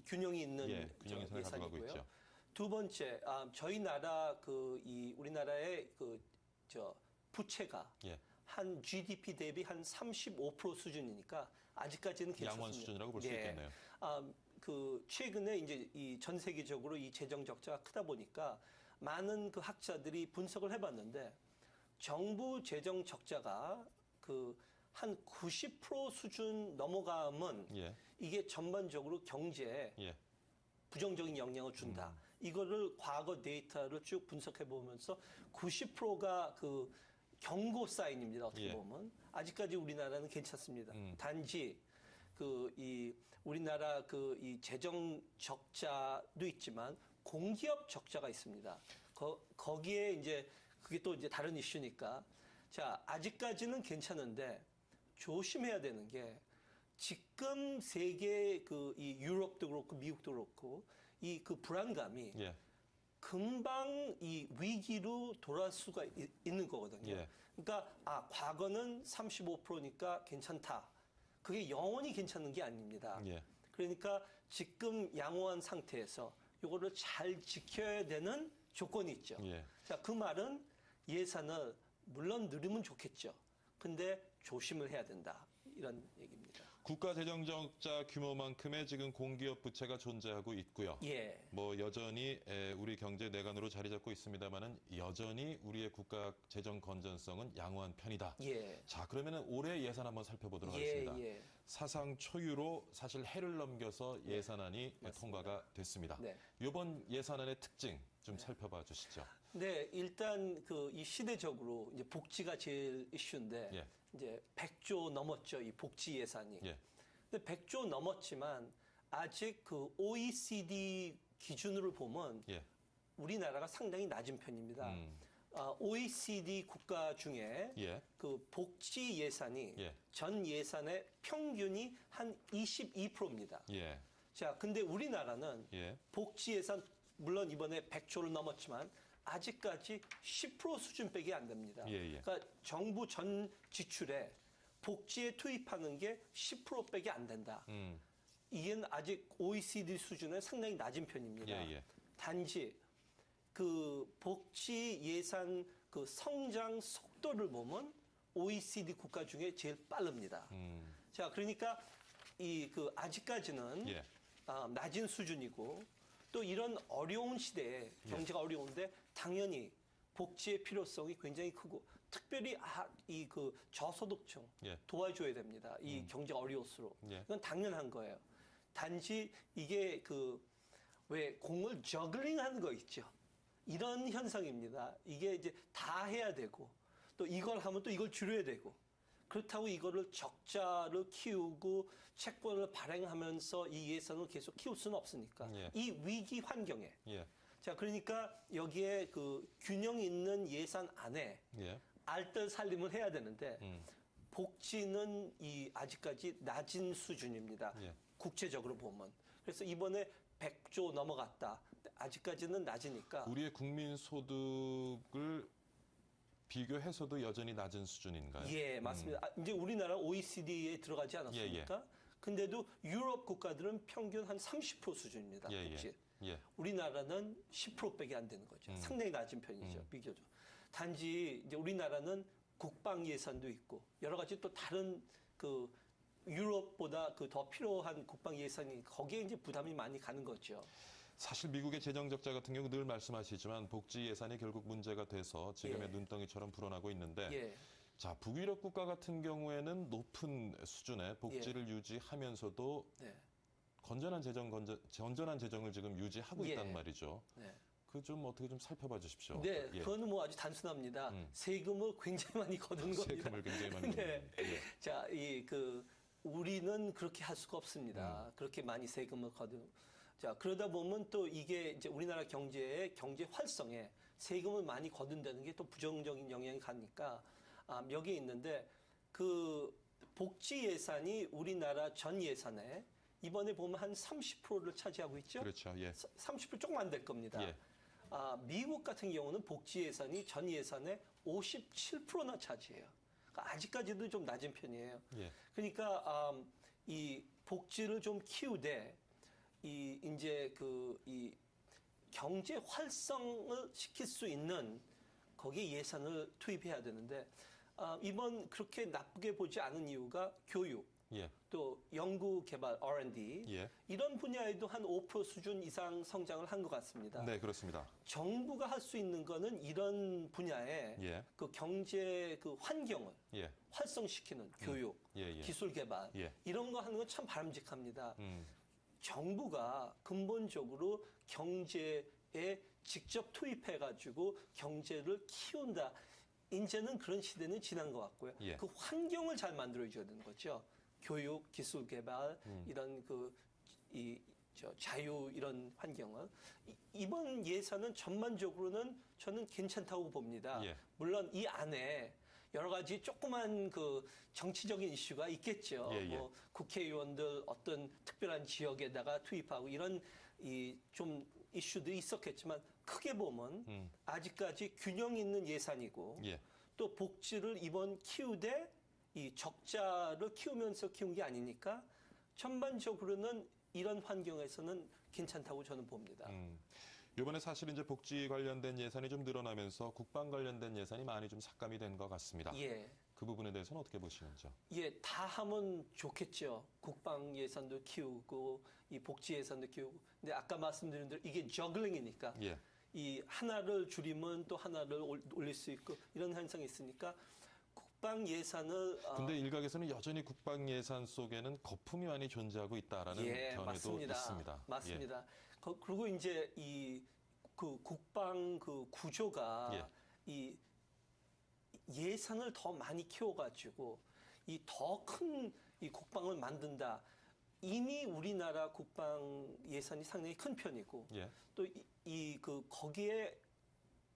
균형이 있는 예, 균형 예산을 가져가고 예산이고요. 있죠. 두 번째, 저희 나라 우리나라의 부채가 예. 한 GDP 대비 한 35% 수준이니까 아직까지는 괜찮습니다. 양호한 수준이라고 볼 수 있겠네요. 최근에 이제 전 세계적으로 이 재정 적자가 크다 보니까 많은 그 학자들이 분석을 해봤는데 정부 재정 적자가 그 한 90% 수준 넘어가면 예. 이게 전반적으로 경제에 예. 부정적인 영향을 준다. 이거를 과거 데이터를 쭉 분석해 보면서 90%가 그 경고 사인입니다. 어떻게 예. 보면 아직까지 우리나라는 괜찮습니다. 단지 그 이 우리나라 그 이 재정 적자도 있지만 공기업 적자가 있습니다. 거기에 이제 그게 또 이제 다른 이슈니까 자 아직까지는 괜찮은데 조심해야 되는 게 지금 세계 그 이 유럽도 그렇고 미국도 그렇고 이 그 불안감이 예. 금방 이 위기로 돌아올 수가 있는 거거든요. 예. 그러니까 과거는 35%니까 괜찮다. 그게 영원히 괜찮은 게 아닙니다. 예. 그러니까 지금 양호한 상태에서 이거를 잘 지켜야 되는 조건이 있죠. 예. 자, 그 말은 예산을 물론 늘리면 좋겠죠. 근데 조심을 해야 된다. 이런 얘기입니다. 국가 재정 적자 규모만큼의 지금 공기업 부채가 존재하고 있고요. 예. 뭐 여전히 우리 경제 내관으로 자리 잡고 있습니다만은 여전히 우리의 국가 재정 건전성은 양호한 편이다. 예. 자, 그러면은 올해 예산 한번 살펴보도록 예, 하겠습니다. 예. 사상 초유로 사실 해를 넘겨서 예산안이 통과가 됐습니다. 네. 이번 예산안의 특징 좀 살펴봐 주시죠. 네, 일단 그 이 시대적으로 이제 복지가 제일 이슈인데 예. 이제 100조 넘었죠, 이 복지 예산이. 예. 근데 100조 넘었지만 아직 그 OECD 기준으로 보면 예. 우리나라가 상당히 낮은 편입니다. OECD 국가 중에 예. 그 복지 예산이 예. 전 예산의 평균이 한 22%입니다. 예. 자, 근데 우리나라는 예. 복지 예산 물론 이번에 100조를 넘었지만 아직까지 10% 수준밖에 안 됩니다. 예, 예. 그러니까 정부 전 지출에 복지에 투입하는 게 10%밖에 안 된다. 이게 아직 OECD 수준의 상당히 낮은 편입니다. 예, 예. 단지 그 복지 예산 그 성장 속도를 보면 OECD 국가 중에 제일 빠릅니다. 자, 그러니까 이 그 아직까지는 예. 낮은 수준이고 또 이런 어려운 시대에 경제가 어려운데 당연히 복지의 필요성이 굉장히 크고 특별히 이 그 저소득층 예. 도와줘야 됩니다. 이 경제가 어려울수록. 예. 이건 당연한 거예요. 단지 이게 그 왜 공을 저글링하는 거 있죠. 이런 현상입니다. 이게 이제 다 해야 되고 또 이걸 하면 또 이걸 줄여야 되고 그렇다고 이거를 적자를 키우고 채권을 발행하면서 이 예산을 계속 키울 수는 없으니까 예. 이 위기 환경에 예. 자 그러니까 여기에 그 균형 있는 예산 안에 예. 알뜰살림을 해야 되는데 복지는 이 아직까지 낮은 수준입니다. 예. 국제적으로 보면 그래서 이번에 100조 넘어갔다. 아직까지는 낮으니까 우리의 국민 소득을 비교해서도 여전히 낮은 수준인가요? 예, 맞습니다. 이제 우리나라 OECD에 들어가지 않았습니까? 예, 근데도 유럽 국가들은 평균 한 30% 수준입니다. 예, 복지. 예. 우리나라는 10%밖에 안 되는 거죠. 상당히 낮은 편이죠. 비교적. 단지 이제 우리나라는 국방 예산도 있고 여러 가지 또 다른 그 유럽보다 그 더 필요한 국방 예산이 거기에 이제 부담이 많이 가는 거죠. 사실 미국의 재정 적자 같은 경우 늘 말씀하시지만 복지 예산이 결국 문제가 돼서 지금의 예. 눈덩이처럼 불어나고 있는데 예. 자, 북유럽 국가 같은 경우에는 높은 수준의 복지를 유지하면서도 네. 건전한 재정을 지금 유지하고 예. 있단 말이죠. 네. 그 좀 어떻게 좀 살펴봐 주십시오. 네, 예. 그거는 뭐 아주 단순합니다. 세금을 굉장히 많이 거둔 겁니다. 세금을 굉장히 많이 네. 거둔. 예. 자, 우리는 그렇게 할 수가 없습니다. 그렇게 많이 세금을 거둔. 자, 그러다 보면 또 이게 이제 우리나라 경제 활성에 세금을 많이 거둔다는 게 또 부정적인 영향이 가니까 여기에 있는데 그 복지 예산이 우리나라 전 예산에 이번에 보면 한 30%를 차지하고 있죠. 그렇죠. 예. 30% 조금 안 될 겁니다. 예. 미국 같은 경우는 복지 예산이 전 예산의 57%나 차지해요. 그러니까 아직까지도 좀 낮은 편이에요. 예. 그러니까 이 복지를 좀 키우되 이제 이 경제 활성을 시킬 수 있는 거기에 예산을 투입해야 되는데 이번 그렇게 나쁘게 보지 않은 이유가 교육, 예. 또 연구 개발 R&D 예. 이런 분야에도 한 5% 수준 이상 성장을 한 것 같습니다. 네, 그렇습니다. 정부가 할 수 있는 거는 이런 분야에 예. 그 경제 그 환경을 예. 활성시키는 교육, 예, 예. 기술 개발 예. 이런 거 하는 건 참 바람직합니다. 음. 정부가 근본적으로 경제에 직접 투입해가지고 경제를 키운다. 이제는 그런 시대는 지난 것 같고요. 예. 그 환경을 잘 만들어줘야 되는 거죠. 교육, 기술 개발 이런 자유 이런 환경을 이번 예산은 전반적으로는 저는 괜찮다고 봅니다. 예. 물론 이 안에 여러 가지 조그만 그 정치적인 이슈가 있겠죠. 예, 예. 뭐 국회의원들 어떤 특별한 지역에다가 투입하고 이런 좀 이슈들이 있었겠지만 크게 보면 아직까지 균형 있는 예산이고 예. 또 복지를 이번 키우되 이 적자를 키우면서 키운 게 아니니까 전반적으로는 이런 환경에서는 괜찮다고 저는 봅니다. 이번에 사실 이제 복지 관련된 예산이 좀 늘어나면서 국방 관련된 예산이 많이 좀 삭감이 된 것 같습니다. 예. 그 부분에 대해서는 어떻게 보시는지요? 예, 다 하면 좋겠죠. 국방 예산도 키우고 이 복지 예산도 키우고. 근데 아까 말씀드린 대로 이게 저글링이니까 예. 이 하나를 줄이면 또 하나를 올릴 수 있고 이런 현상이 있으니까 국방 예산을 근데 일각에서는 여전히 국방 예산 속에는 거품이 많이 존재하고 있다라는 견해도 맞습니다. 있습니다. 맞습니다. 그리고 이제 그 국방 그 구조가 이 예산을 더 많이 키워가지고 이 더 큰 이 국방을 만든다. 이미 우리나라 국방 예산이 상당히 큰 편이고 또 거기에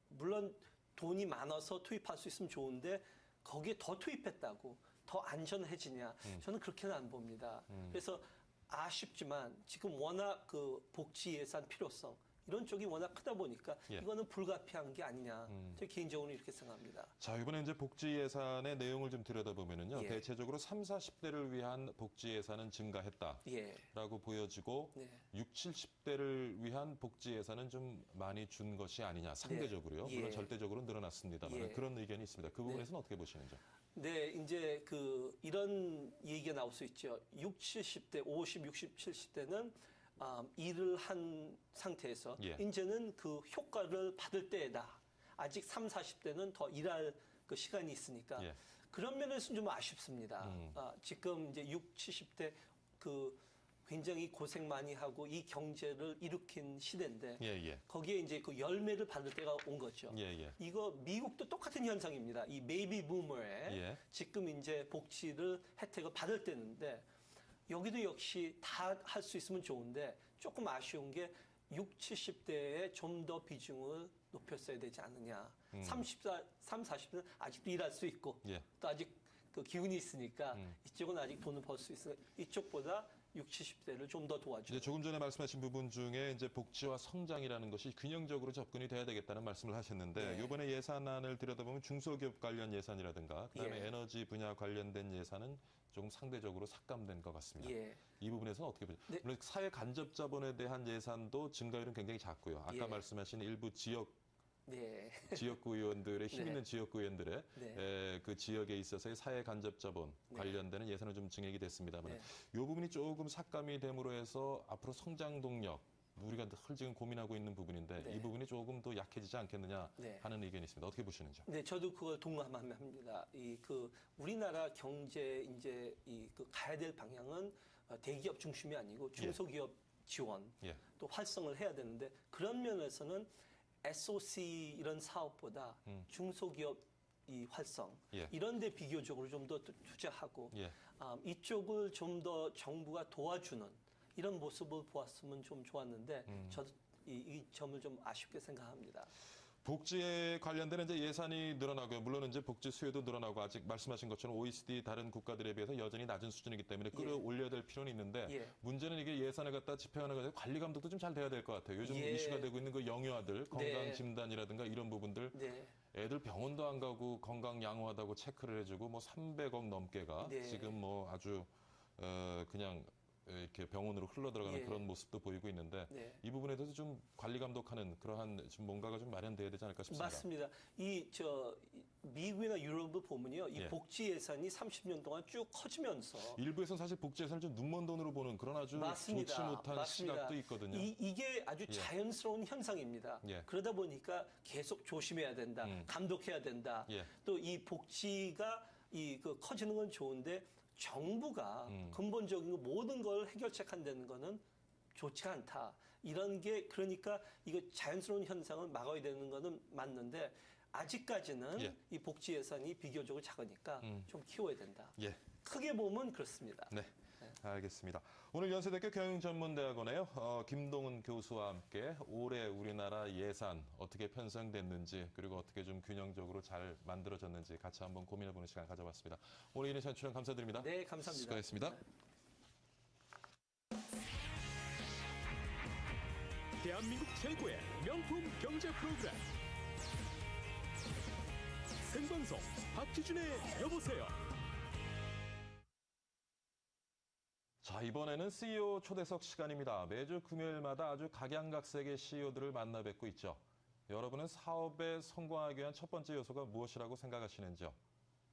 물론 돈이 많아서 투입할 수 있으면 좋은데 거기에 더 투입했다고 더 안전해지냐? 저는 그렇게는 안 봅니다. 그래서 아쉽지만 지금 워낙 그 복지 예산 필요성 이런 쪽이 워낙 크다 보니까 이거는 불가피한 게 아니냐. 제 개인적으로 이렇게 생각합니다. 자, 이번에 이제 복지 예산의 내용을 좀 들여다보면은요. 예. 대체적으로 30, 40대를 위한 복지 예산은 증가했다라고 보여지고 60, 70대를 위한 복지 예산은 좀 많이 준 것이 아니냐. 상대적으로요. 물론 절대적으로는 늘어났습니다만 그런 의견이 있습니다. 그 부분에서는 어떻게 보시는지요? 네, 이제 이런 얘기가 나올 수 있죠. 60, 70대, 50, 60, 70대는 일을 한 상태에서 이제는 그 효과를 받을 때다. 아직 30, 40대는 더 일할 그 시간이 있으니까 그런 면에서는 좀 아쉽습니다. 지금 이제 60, 70대 굉장히 고생 많이 하고 이 경제를 일으킨 시대인데 거기에 이제 그 열매를 받을 때가 온 거죠. 이거 미국도 똑같은 현상입니다. 이 베이비 부머에 지금 이제 복지를 혜택을 받을 때인데 여기도 역시 다 할 수 있으면 좋은데 조금 아쉬운 게 60, 70대에 좀 더 비중을 높였어야 되지 않느냐. 30, 40대는 아직도 일할 수 있고 또 아직 그 기운이 있으니까 이쪽은 아직 돈을 벌 수 있으니까 이쪽보다 60, 70대를 좀 더 도와줘요. 조금 전에 말씀하신 부분 중에 이제 복지와 성장이라는 것이 균형적으로 접근이 돼야 되겠다는 말씀을 하셨는데 이번에 예산안을 들여다보면 중소기업 관련 예산이라든가 그다음에 에너지 분야 관련된 예산은 조금 상대적으로 삭감된 것 같습니다. 이 부분에서는 어떻게 보죠? 물론 사회 간접 자본에 대한 예산도 증가율은 굉장히 작고요. 아까 말씀하신 일부 지역구 의원들의 힘 있는 지역구 의원들의 그 지역에 있어서의 사회 간접 자본 관련되는 예산은 좀 증액이 됐습니다만 이 부분이 조금 삭감이 됨으로 해서 앞으로 성장 동력 우리가 늘 지금 고민하고 있는 부분인데 이 부분이 조금 더 약해지지 않겠느냐 하는 의견이 있습니다. 어떻게 보시는지요? 네, 저도 그걸 동감합니다. 우리나라 경제 이제 가야 될 방향은 대기업 중심이 아니고 중소기업 지원 또 활성을 해야 되는데 그런 면에서는 SOC 이런 사업보다 중소기업 활성 이런 데 비교적으로 좀 더 투자하고 이쪽을 좀 더 정부가 도와주는 이런 모습을 보았으면 좀 좋았는데 저도 이 점을 좀 아쉽게 생각합니다. 복지에 관련된 이제 예산이 늘어나고요. 물론 이제 복지 수요도 늘어나고 아직 말씀하신 것처럼 OECD 다른 국가들에 비해서 여전히 낮은 수준이기 때문에 끌어올려야 될 필요는 있는데 문제는 이게 예산을 갖다 집행하는 것에 관리 감독도 좀 잘 돼야 될 것 같아요. 요즘 이슈가 되고 있는 그 영유아들 건강 진단이라든가 이런 부분들 애들 병원도 안 가고 건강 양호하다고 체크를 해주고 뭐 300억 넘게가 지금 뭐 아주 그냥 이렇게 병원으로 흘러들어가는 예. 그런 모습도 보이고 있는데 네. 이 부분에 대해서 좀 관리 감독하는 그러한 좀 뭔가가 좀 마련돼야 되지 않을까 싶습니다. 맞습니다. 미국이나 유럽을 보면요, 이 예. 복지 예산이 30년 동안 쭉 커지면서 일부에서는 사실 복지 예산을 좀 눈먼 돈으로 보는 그런 아주 맞습니다. 좋지 못한 맞습니다. 시각도 있거든요. 이게 아주 예. 자연스러운 현상입니다. 예. 그러다 보니까 계속 조심해야 된다, 감독해야 된다. 예. 또 이 복지가 커지는 건 좋은데 정부가 근본적인 모든 걸 해결책한다는 거는 좋지 않다. 이런 게 그러니까 이거 자연스러운 현상을 막아야 되는 거는 맞는데 아직까지는 예. 이 복지 예산이 비교적으로 작으니까 좀 키워야 된다. 예. 크게 보면 그렇습니다. 네. 알겠습니다. 오늘 연세대학교 경영전문대학원에요. 김동은 교수와 함께 올해 우리나라 예산 어떻게 편성됐는지 그리고 어떻게 좀 균형적으로 잘 만들어졌는지 같이 한번 고민해보는 시간 가져봤습니다. 오늘 이런 시간 출연 감사드립니다. 네, 감사합니다. 수고하셨습니다. 대한민국 최고의 명품 경제 프로그램 생방송 박희준의 여보세요. 자, 이번에는 CEO 초대석 시간입니다. 매주 금요일마다 아주 각양각색의 CEO들을 만나 뵙고 있죠. 여러분은 사업에 성공하기 위한 첫 번째 요소가 무엇이라고 생각하시는지요?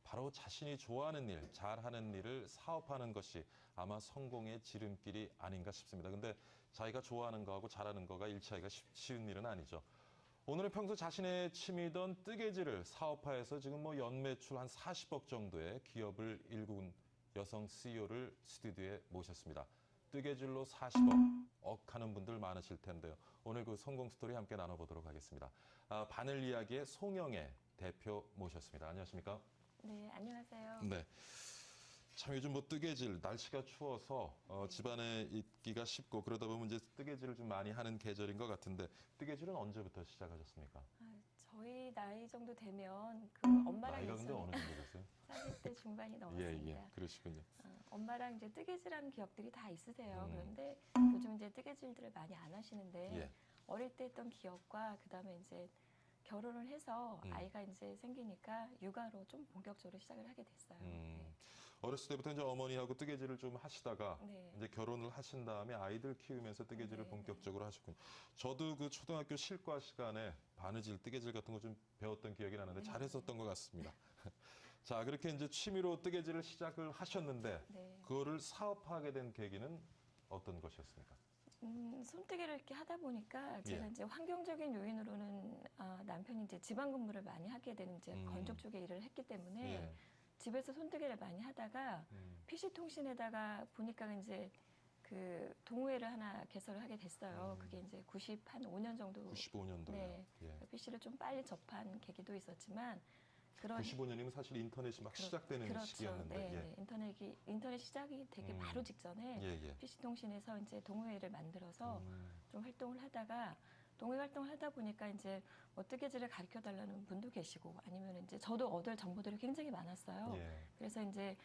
바로 자신이 좋아하는 일, 잘하는 일을 사업하는 것이 아마 성공의 지름길이 아닌가 싶습니다. 근데 자기가 좋아하는 거하고 잘하는 거가 일치하기가 쉬운 일은 아니죠. 오늘은 평소 자신의 취미던 뜨개질을 사업화해서 지금 연매출 한 40억 정도의 기업을 일군 여성 CEO를 스튜디오에 모셨습니다. 뜨개질로 40억, 억하는 분들 많으실 텐데요. 오늘 그 성공 스토리 함께 나눠보도록 하겠습니다. 바늘 이야기의 송영애 대표 모셨습니다. 안녕하십니까? 네, 안녕하세요. 네. 참 요즘 뜨개질, 날씨가 추워서 집안에 있기가 쉽고 그러다 보면 이제 뜨개질을 좀 많이 하는 계절인 것 같은데 뜨개질은 언제부터 시작하셨습니까? 저희 나이 정도 되면 엄마랑 나이가 근데 어느 정도 되세요? 40대 중반이 넘었습니다. 예, 그러시군요. 엄마랑 이제 뜨개질하는 기억들이 다 있으세요. 그런데 요즘 이제 뜨개질들을 많이 안 하시는데 예. 어릴 때 했던 기억과 그다음에 이제 결혼을 해서 아이가 이제 생기니까 육아로 좀 본격적으로 시작을 하게 됐어요. 네. 어렸을 때부터 이제 어머니하고 뜨개질을 좀 하시다가 네. 이제 결혼을 하신 다음에 아이들 키우면서 뜨개질을 네. 본격적으로 하셨군요. 저도 그 초등학교 실과 시간에 바느질, 뜨개질 같은 거 좀 배웠던 기억이 나는데 잘했었던 것 같습니다. 자, 그렇게 이제 취미로 뜨개질을 시작을 하셨는데 네. 그거를 사업화하게 된 계기는 어떤 것이었습니까? 손뜨개를 이렇게 하다 보니까 제가 예. 이제 환경적인 요인으로는 남편이 이제 지방 근무를 많이 하게 되는 이제 건축 쪽에 일을 했기 때문에 예. 집에서 손뜨개를 많이 하다가 PC통신에다가 보니까 이제 그 동호회를 하나 개설을 하게 됐어요. 그게 이제 95년 정도. 95년도요. 네. 예. PC를 좀 빨리 접한 계기도 있었지만 95년이면 사실 인터넷이 막 시작되는 그렇죠. 시기였는데. 네, 예. 네. 인터넷 시작이 되게 바로 직전에 예. PC통신에서 이제 동호회를 만들어서 좀 활동을 하다가 동호회 활동을 하다 보니까 이제 뜨개질을 가르쳐 달라는 분도 계시고 아니면 이제 저도 얻을 정보들이 굉장히 많았어요. 예. 그래서 이제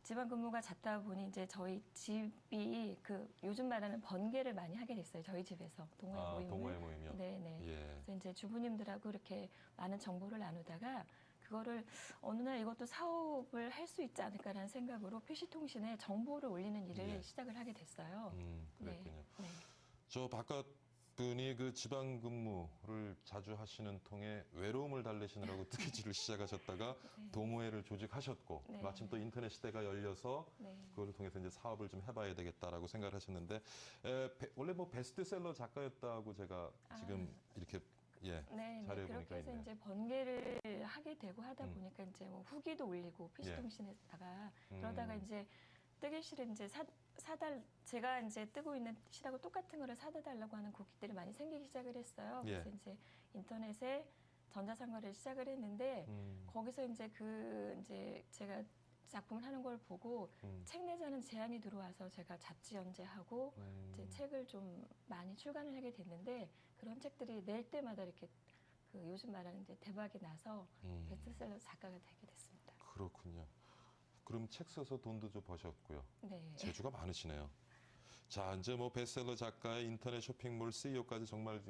지방 근무가 잦다 보니 이제 저희 집이 요즘 말하는 번개를 많이 하게 됐어요. 저희 집에서 동호회 모임을. 동호회 모임이요? 네네. 예. 그래서 이제 주부님들하고 이렇게 많은 정보를 나누다가 그거를 어느 날 이것도 사업을 할 수 있지 않을까라는 생각으로 PC통신에 정보를 올리는 일을 예. 시작을 하게 됐어요. 그랬군요. 네. 저 바깥 분이 그 지방 근무를 자주 하시는 통에 외로움을 달래시느라고 뜨개질을 시작하셨다가 네. 동호회를 조직하셨고 네. 마침 또 인터넷 시대가 열려서 네. 그걸 통해서 이제 사업을 좀 해봐야 되겠다라고 생각을 하셨는데 원래 베스트셀러 작가였다고 제가 지금 이렇게 네, 자료에 그렇게 보니까 해서 있네요. 이제 번개를 하게 되고 하다 보니까 이제 후기도 올리고 PC통신에다가 그러다가 이제 뜨개실을 이제 제가 이제 뜨고 있는 실하고 똑같은 거를 사다 달라고 하는 고객들이 많이 생기기 시작을 했어요. 그래서 이제 인터넷에 전자상거래를 시작을 했는데 거기서 이제 이제 제가 작품을 하는 걸 보고 책 내자는 제안이 들어와서 제가 잡지 연재하고 이제 책을 좀 많이 출간을 하게 됐는데 그런 책들이 낼 때마다 이렇게 요즘 말하는 이제 대박이 나서 베스트셀러 작가가 되게 됐습니다. 그렇군요. 그럼 책 써서 돈도 좀 버셨고요. 네. 재주가 많으시네요. 자, 이제 베스트셀러 작가의 인터넷 쇼핑몰 CEO까지 정말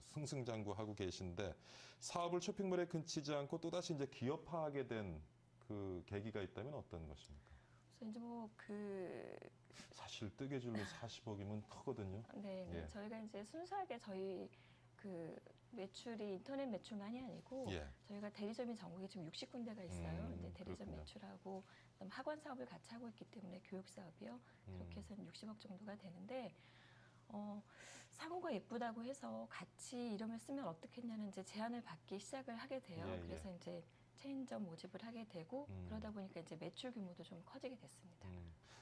승승장구하고 계신데 사업을 쇼핑몰에 그치지 않고 또다시 이제 기업화하게 된 그 계기가 있다면 어떤 것입니까? 그래서 이제 사실 뜨개질로 40억이면 크거든요. 네, 네. 예. 저희가 이제 순수하게 저희 그 매출이 인터넷 매출만이 아니고 예. 저희가 대리점이 전국에 지금 60군데가 있어요. 이제 대리점 그렇군요. 매출하고 그다음 학원 사업을 같이 하고 있기 때문에 교육 사업이요. 그렇게 해서 60억 정도가 되는데 상호가 예쁘다고 해서 같이 이름을 쓰면 어떻겠냐는 이제 제안을 받기 시작을 하게 돼요. 예, 예. 그래서 이제 체인점 모집을 하게 되고 그러다 보니까 이제 매출 규모도 좀 커지게 됐습니다.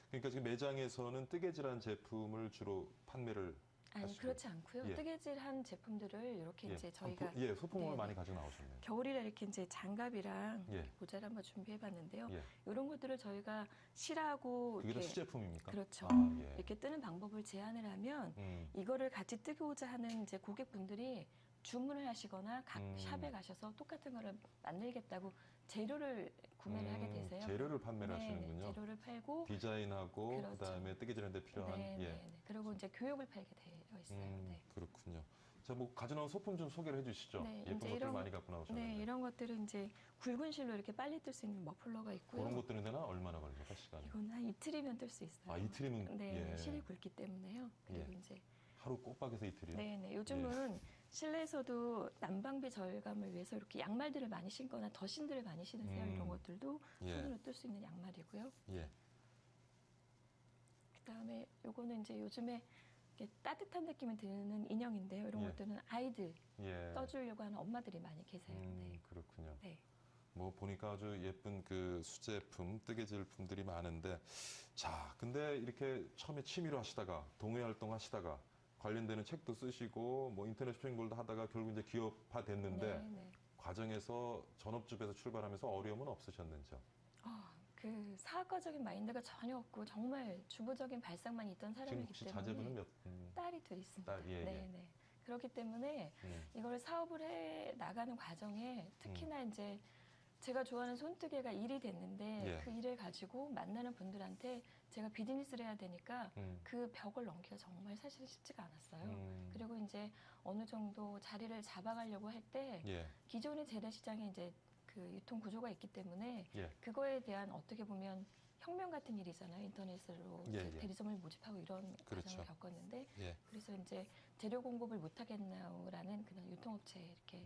그러니까 지금 매장에서는 뜨개질한 제품을 주로 판매를 아니 하시고. 그렇지 않고요. 예. 뜨개질한 제품들을 이렇게 예. 이제 저희가 예, 소품을 네, 많이 가지고 나오셨네요. 겨울이라 이렇게 이제 장갑이랑 예. 이렇게 모자를 한번 준비해봤는데요. 예. 이런 것들을 저희가 실하고 그게 다 이렇게 수제품입니까? 그렇죠. 아, 예. 이렇게 뜨는 방법을 제안을 하면 이거를 같이 뜨고자 하는 이제 고객분들이 주문을 하시거나 각 샵에 가셔서 똑같은 거를 만들겠다고 재료를 구매를 하게 되세요. 재료를 판매를 네, 하시는군요. 재료를 팔고 디자인하고 그렇죠. 그다음에 뜨개질하는데 필요한 네, 예. 네, 네. 그리고 이제 교육을 팔게 되어 있어요. 네. 그렇군요. 자, 뭐 가져나온 소품 좀 소개를 해주시죠. 네, 예쁜 이제 것들 이런- 많이 갖고 나오셨는데. 네, 이런 것들은 이제 굵은 실로 이렇게 빨리 뜰 수 있는 머플러가 있고요. 그런 것들은 되나 얼마나 걸립니까 시간이? 이건 한 이틀이면 뜰 수 있어요. 아, 이틀이면 네, 예. 실이 굵기 때문에요. 그리고 예. 이제 하루 꼬박에서 이틀이요? 네, 네. 요즘은 실내에서도 난방비 절감을 위해서 이렇게 양말들을 많이 신거나 더신들을 많이 신으세요. 이런 것들도 예. 손으로 뜰 수 있는 양말이고요. 예. 그다음에 요거는 이제 요즘에 이렇게 따뜻한 느낌이 드는 인형인데요. 이런 예. 것들은 아이들 예. 떠주려고 하는 엄마들이 많이 계세요. 네. 그렇군요. 네. 뭐 보니까 아주 예쁜 그 수제품, 뜨개질품들이 많은데, 자, 근데 이렇게 처음에 취미로 하시다가 동호회 활동 하시다가 관련되는 책도 쓰시고 뭐 인터넷 쇼핑몰도 하다가 결국 이제 기업화 됐는데 네, 네. 과정에서 전업주부에서 출발하면서 어려움은 없으셨는지요? 그 사학과적인 마인드가 전혀 없고 정말 주부적인 발상만 있던 지금 사람이기 혹시 때문에 자제분은 몇? 딸이 둘 있습니다. 딸, 예, 네, 예. 네. 그렇기 때문에 이걸 사업을 해 나가는 과정에 특히나 이제 제가 좋아하는 손뜨개가 일이 됐는데 예. 그 일을 가지고 만나는 분들한테 제가 비즈니스를 해야 되니까 그 벽을 넘기가 정말 사실 쉽지가 않았어요. 그리고 이제 어느 정도 자리를 잡아가려고 할 때 예. 기존의 재래시장에 이제 그 유통 구조가 있기 때문에 예. 그거에 대한 어떻게 보면 혁명 같은 일이잖아요. 인터넷으로 예, 이제 예. 대리점을 모집하고 이런 그렇죠. 과정을 겪었는데 예. 그래서 이제 재료 공급을 못 하겠나요라는 그런 유통업체에 이렇게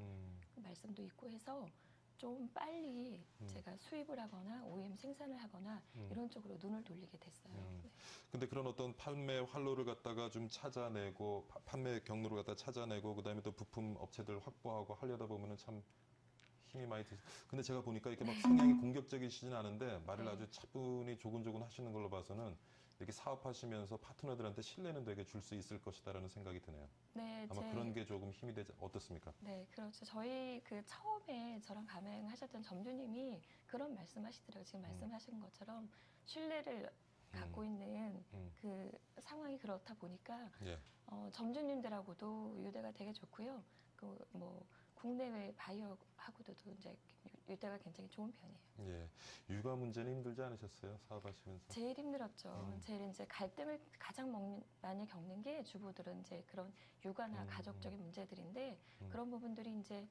말씀도 있고 해서 좀 빨리 제가 수입을 하거나 OEM 생산을 하거나 이런 쪽으로 눈을 돌리게 됐어요. 네. 근데 그런 어떤 판매 활로를 갖다가 좀 찾아내고 판매 경로를 갖다 찾아내고 그다음에 또 부품 업체들 확보하고 하려다 보면은 참 힘이 많이 드시. 근데 제가 보니까 이렇게 막 성향이 공격적이시진 않은데 말을 네. 아주 차분히 조곤조곤 하시는 걸로 봐서는 이렇게 사업하시면서 파트너들한테 신뢰는 되게 줄 수 있을 것이다라는 생각이 드네요. 네, 아마 그런 게 조금 힘이 되지 어떻습니까? 네, 그렇죠. 저희 그 처음에 저랑 가맹하셨던 점주님이 그런 말씀하시더라고요. 지금 말씀하신 것처럼 신뢰를 갖고 있는 그 상황이 그렇다 보니까 예. 점주님들하고도 유대가 되게 좋고요. 그 뭐 국내외 바이어하고도 이제 유대가 굉장히 좋은 편이에요. 예. 육아 문제는 힘들지 않으셨어요? 사업하시면서? 제일 힘들었죠. 제일 이제 갈등을 가장 많이 겪는 게 주부들은 이제 그런 육아나 가족적인 문제들인데 그런 부분들이 이제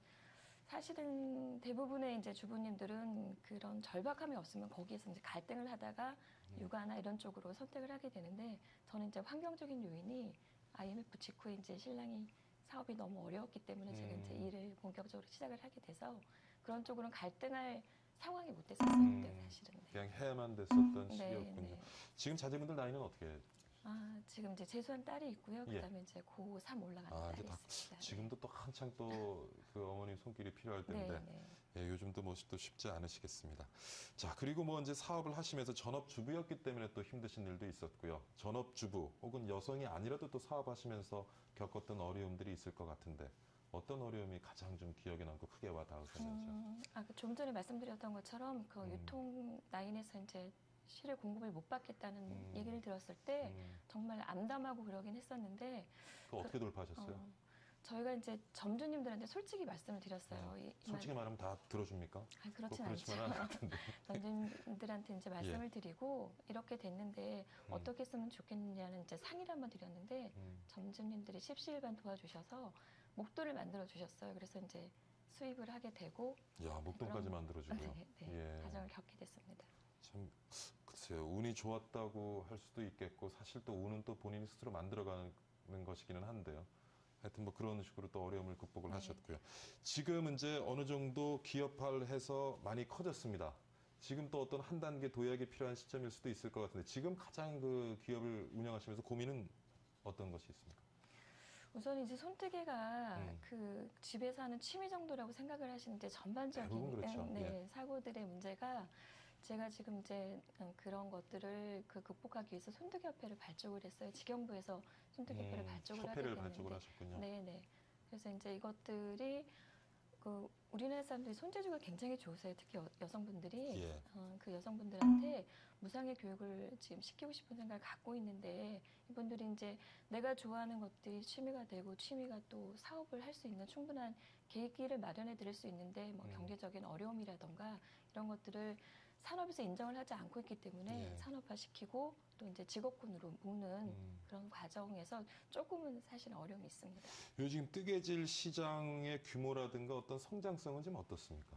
사실은 대부분의 이제 주부님들은 그런 절박함이 없으면 거기에서 이제 갈등을 하다가 육아나 이런 쪽으로 선택을 하게 되는데 저는 이제 환경적인 요인이 IMF 직후에 이제 신랑이 사업이 너무 어려웠기 때문에 제가 이제 일을 본격적으로 시작을 하게 돼서 그런 쪽으로는 갈등할 상황이 못 됐었어요. 그때 사실은. 네. 그냥 해야만 됐었던 네, 시기였군요. 네. 지금 자제분들 나이는 어떻게? 지금 이제 재수한 딸이 있고요. 예. 그다음에 이제 고3 올라가는 딸이 이제 다 있습니다. 지금도 또 한창 또 그 어머님 손길이 필요할 네, 텐데 네. 예, 요즘도 뭐 또 쉽지 않으시겠습니다. 자, 그리고 뭐 이제 사업을 하시면서 전업주부였기 때문에 또 힘드신 일도 있었고요. 전업주부 혹은 여성이 아니라도 또 사업하시면서 겪었던 어려움들이 있을 것 같은데 어떤 어려움이 가장 좀 기억에 남고 크게 와닿으셨는지요? 좀 전에 말씀드렸던 것처럼 그 유통 라인에서 이제 실을 공급을 못 받겠다는 얘기를 들었을 때 정말 암담하고 그러긴 했었는데 그거 어떻게 돌파하셨어요? 저희가 이제 점주님들한테 솔직히 말씀을 드렸어요. 솔직히 말하면 다 들어줍니까? 그렇진 않죠. 그렇지만은 않을 텐데. 점주님들한테 이제 말씀을 드리고 이렇게 됐는데 어떻게 쓰면 좋겠느냐는 이제 상의를 한번 드렸는데 점주님들이 십시일반 도와주셔서 목돈을 만들어 주셨어요. 그래서 이제 수입을 하게 되고 야, 목돈까지 그런- 만들어주고요. 네, 네. 예. 과정을 겪게 됐습니다. 참 글쎄요, 운이 좋았다고 할 수도 있겠고 사실 또 운은 또 본인이 스스로 만들어가는 것이기는 한데요. 하여튼 뭐 그런 식으로 또 어려움을 극복을 하셨고요. 지금 이제 어느 정도 기업화해서 많이 커졌습니다. 지금 또 어떤 한 단계 도약이 필요한 시점일 수도 있을 것 같은데 지금 가장 그 기업을 운영하시면서 고민은 어떤 것이 있습니까? 우선 이제 손뜨개가 그 집에서 하는 취미 정도라고 생각을 하시는데 전반적인 그렇죠. 네, 사고들의 문제가 제가 지금 이제 그런 것들을 극복하기 위해서 손뜨개협회를 발족을 했어요. 직영부에서 손뜨개협회를 발족을 하게 협회를 됐는데, 발족을 하셨군요. 네네. 그래서 이제 이것들이 그 우리나라 사람들이 손재주가 굉장히 좋으세요. 특히 여성분들이 그 여성분들한테 무상의 교육을 지금 시키고 싶은 생각을 갖고 있는데 이분들이 이제 내가 좋아하는 것들이 취미가 되고 취미가 또 사업을 할 수 있는 충분한 계기를 마련해 드릴 수 있는데 뭐 경제적인 어려움이라던가 이런 것들을 산업에서 인정을 하지 않고 있기 때문에 산업화시키고 또 이제 직업군으로 모으는 그런 과정에서 조금은 사실 어려움이 있습니다. 요즘 뜨개질 시장의 규모라든가 어떤 성장성은 좀 어떻습니까?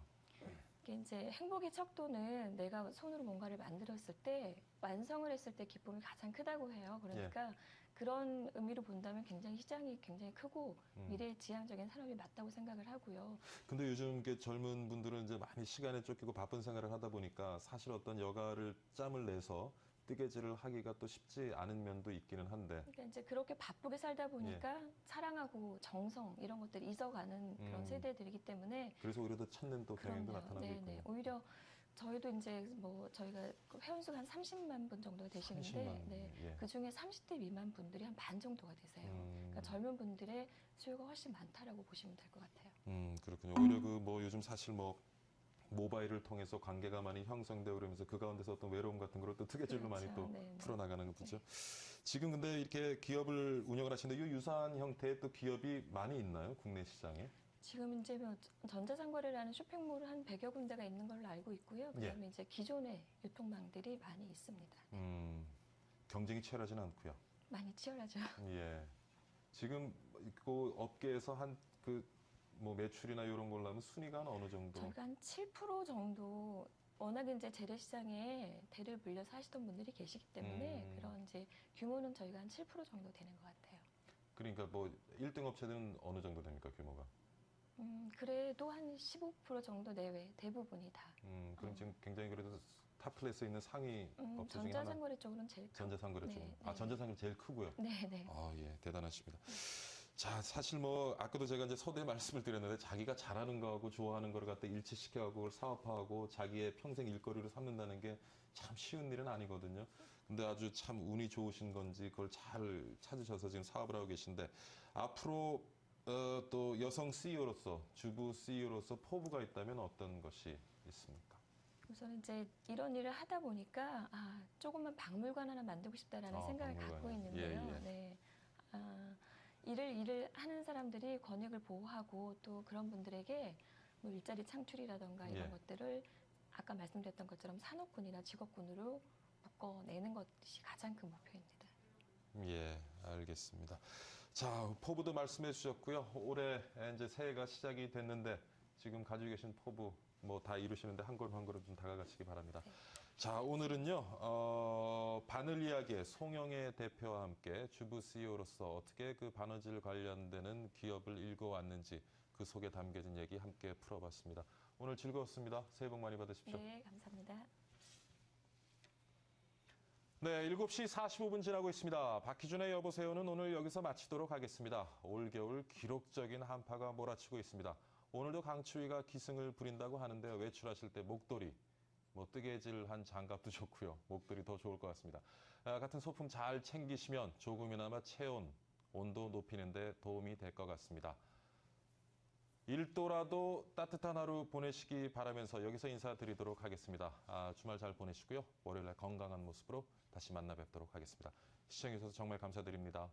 이게 이제 행복의 척도는 내가 손으로 뭔가를 만들었을 때 완성을 했을 때 기쁨이 가장 크다고 해요. 그러니까 그런 의미로 본다면 굉장히 시장이 굉장히 크고 미래지향적인 산업이 맞다고 생각을 하고요. 근데 요즘 젊은 분들은 이제 많이 시간에 쫓기고 바쁜 생활을 하다 보니까 사실 어떤 여가를 짬을 내서 뜨개질을 하기가 또 쉽지 않은 면도 있기는 한데. 그러니까 이제 그렇게 바쁘게 살다 보니까 사랑하고 정성 이런 것들이 잊어가는 그런 세대들이기 때문에. 그래서 오히려 더 찾는 또 경향도 나타나고 있군요. 오히려 저희도 이제 뭐 저희가 회원수가 한 30만 분 정도 되시는데 그 중에 30대 미만 분들이 한 반 정도가 되세요. 그러니까 젊은 분들의 수요가 훨씬 많다라고 보시면 될 것 같아요. 그렇군요. 오히려 그 뭐 요즘 사실 뭐 모바일을 통해서 관계가 많이 형성되고 그러면서 그 가운데서 어떤 외로움 같은 걸 또 뜨개질로 많이 또 풀어나가는 거죠. 지금 근데 이렇게 기업을 운영을 하시는데 이 유사한 형태의 또 기업이 많이 있나요? 국내 시장에? 지금 이제 전자상거래라는 쇼핑몰을 한 100여 군데가 있는 걸로 알고 있고요. 그다음에 이제 기존의 유통망들이 많이 있습니다. 경쟁이 치열하지는 않고요. 많이 치열하죠. 예. 지금 그 업계에서 한 뭐 매출이나 이런 걸로 하면 순위가 어느 정도? 저희가 한 7% 정도 워낙 이제 재래시장에 대를 불려서 하시던 분들이 계시기 때문에 그런 이제 규모는 저희가 한 7% 정도 되는 것 같아요. 그러니까 뭐 1등 업체들은 어느 정도 됩니까, 규모가? 그래도 한 15% 정도 내외 대부분이 다. 그럼 지금 굉장히 그래도 탑플레이스에 있는 상위 업체 중에 하나. 전자상거래 쪽으로는 제일 크고. 전자상거래 쪽. 전자상거래 제일 크고요. 네. 아, 예, 대단하십니다. 자, 사실 뭐 아까도 제가 이제 서두에 말씀을 드렸는데 자기가 잘하는 거하고 좋아하는 거를 갖다 일치시켜가고 그걸 사업화하고 자기의 평생 일거리로 삼는다는 게 참 쉬운 일은 아니거든요. 근데 아주 참 운이 좋으신 건지 그걸 잘 찾으셔서 지금 사업을 하고 계신데 앞으로 또 여성 CEO로서 주부 CEO로서 포부가 있다면 어떤 것이 있습니까? 우선 이제 이런 일을 하다 보니까 조금만 박물관 하나 만들고 싶다라는 생각을 갖고 있는데요. 네. 일을 하는 사람들이 권익을 보호하고 또 그런 분들에게 뭐 일자리 창출이라던가 이런 것들을 아까 말씀드렸던 것처럼 산업군이나 직업군으로 묶어내는 것이 가장 큰 목표입니다. 예, 알겠습니다. 자, 포부도 말씀해 주셨고요. 올해 이제 새해가 시작이 됐는데 지금 가지고 계신 포부 뭐 다 이루시는데 한 걸음 한 걸음 좀 다가가시기 바랍니다. 자, 오늘은요, 바늘 이야기의 송영애 대표와 함께 주부 CEO로서 어떻게 그 바느질 관련되는 기업을 일궈왔는지 그 속에 담겨진 얘기 함께 풀어봤습니다. 오늘 즐거웠습니다. 새해 복 많이 받으십시오. 네, 감사합니다. 네, 7시 45분 지나고 있습니다. 박희준의 여보세요는 오늘 여기서 마치도록 하겠습니다. 올겨울 기록적인 한파가 몰아치고 있습니다. 오늘도 강추위가 기승을 부린다고 하는데요. 외출하실 때 목도리, 뭐 뜨개질한 장갑도 좋고요. 목도리 더 좋을 것 같습니다. 같은 소품 잘 챙기시면 조금이나마 체온, 온도 높이는 데 도움이 될 것 같습니다. 1도라도 따뜻한 하루 보내시기 바라면서 여기서 인사드리도록 하겠습니다. 주말 잘 보내시고요. 월요일에 건강한 모습으로 다시 만나 뵙도록 하겠습니다. 시청해주셔서 정말 감사드립니다.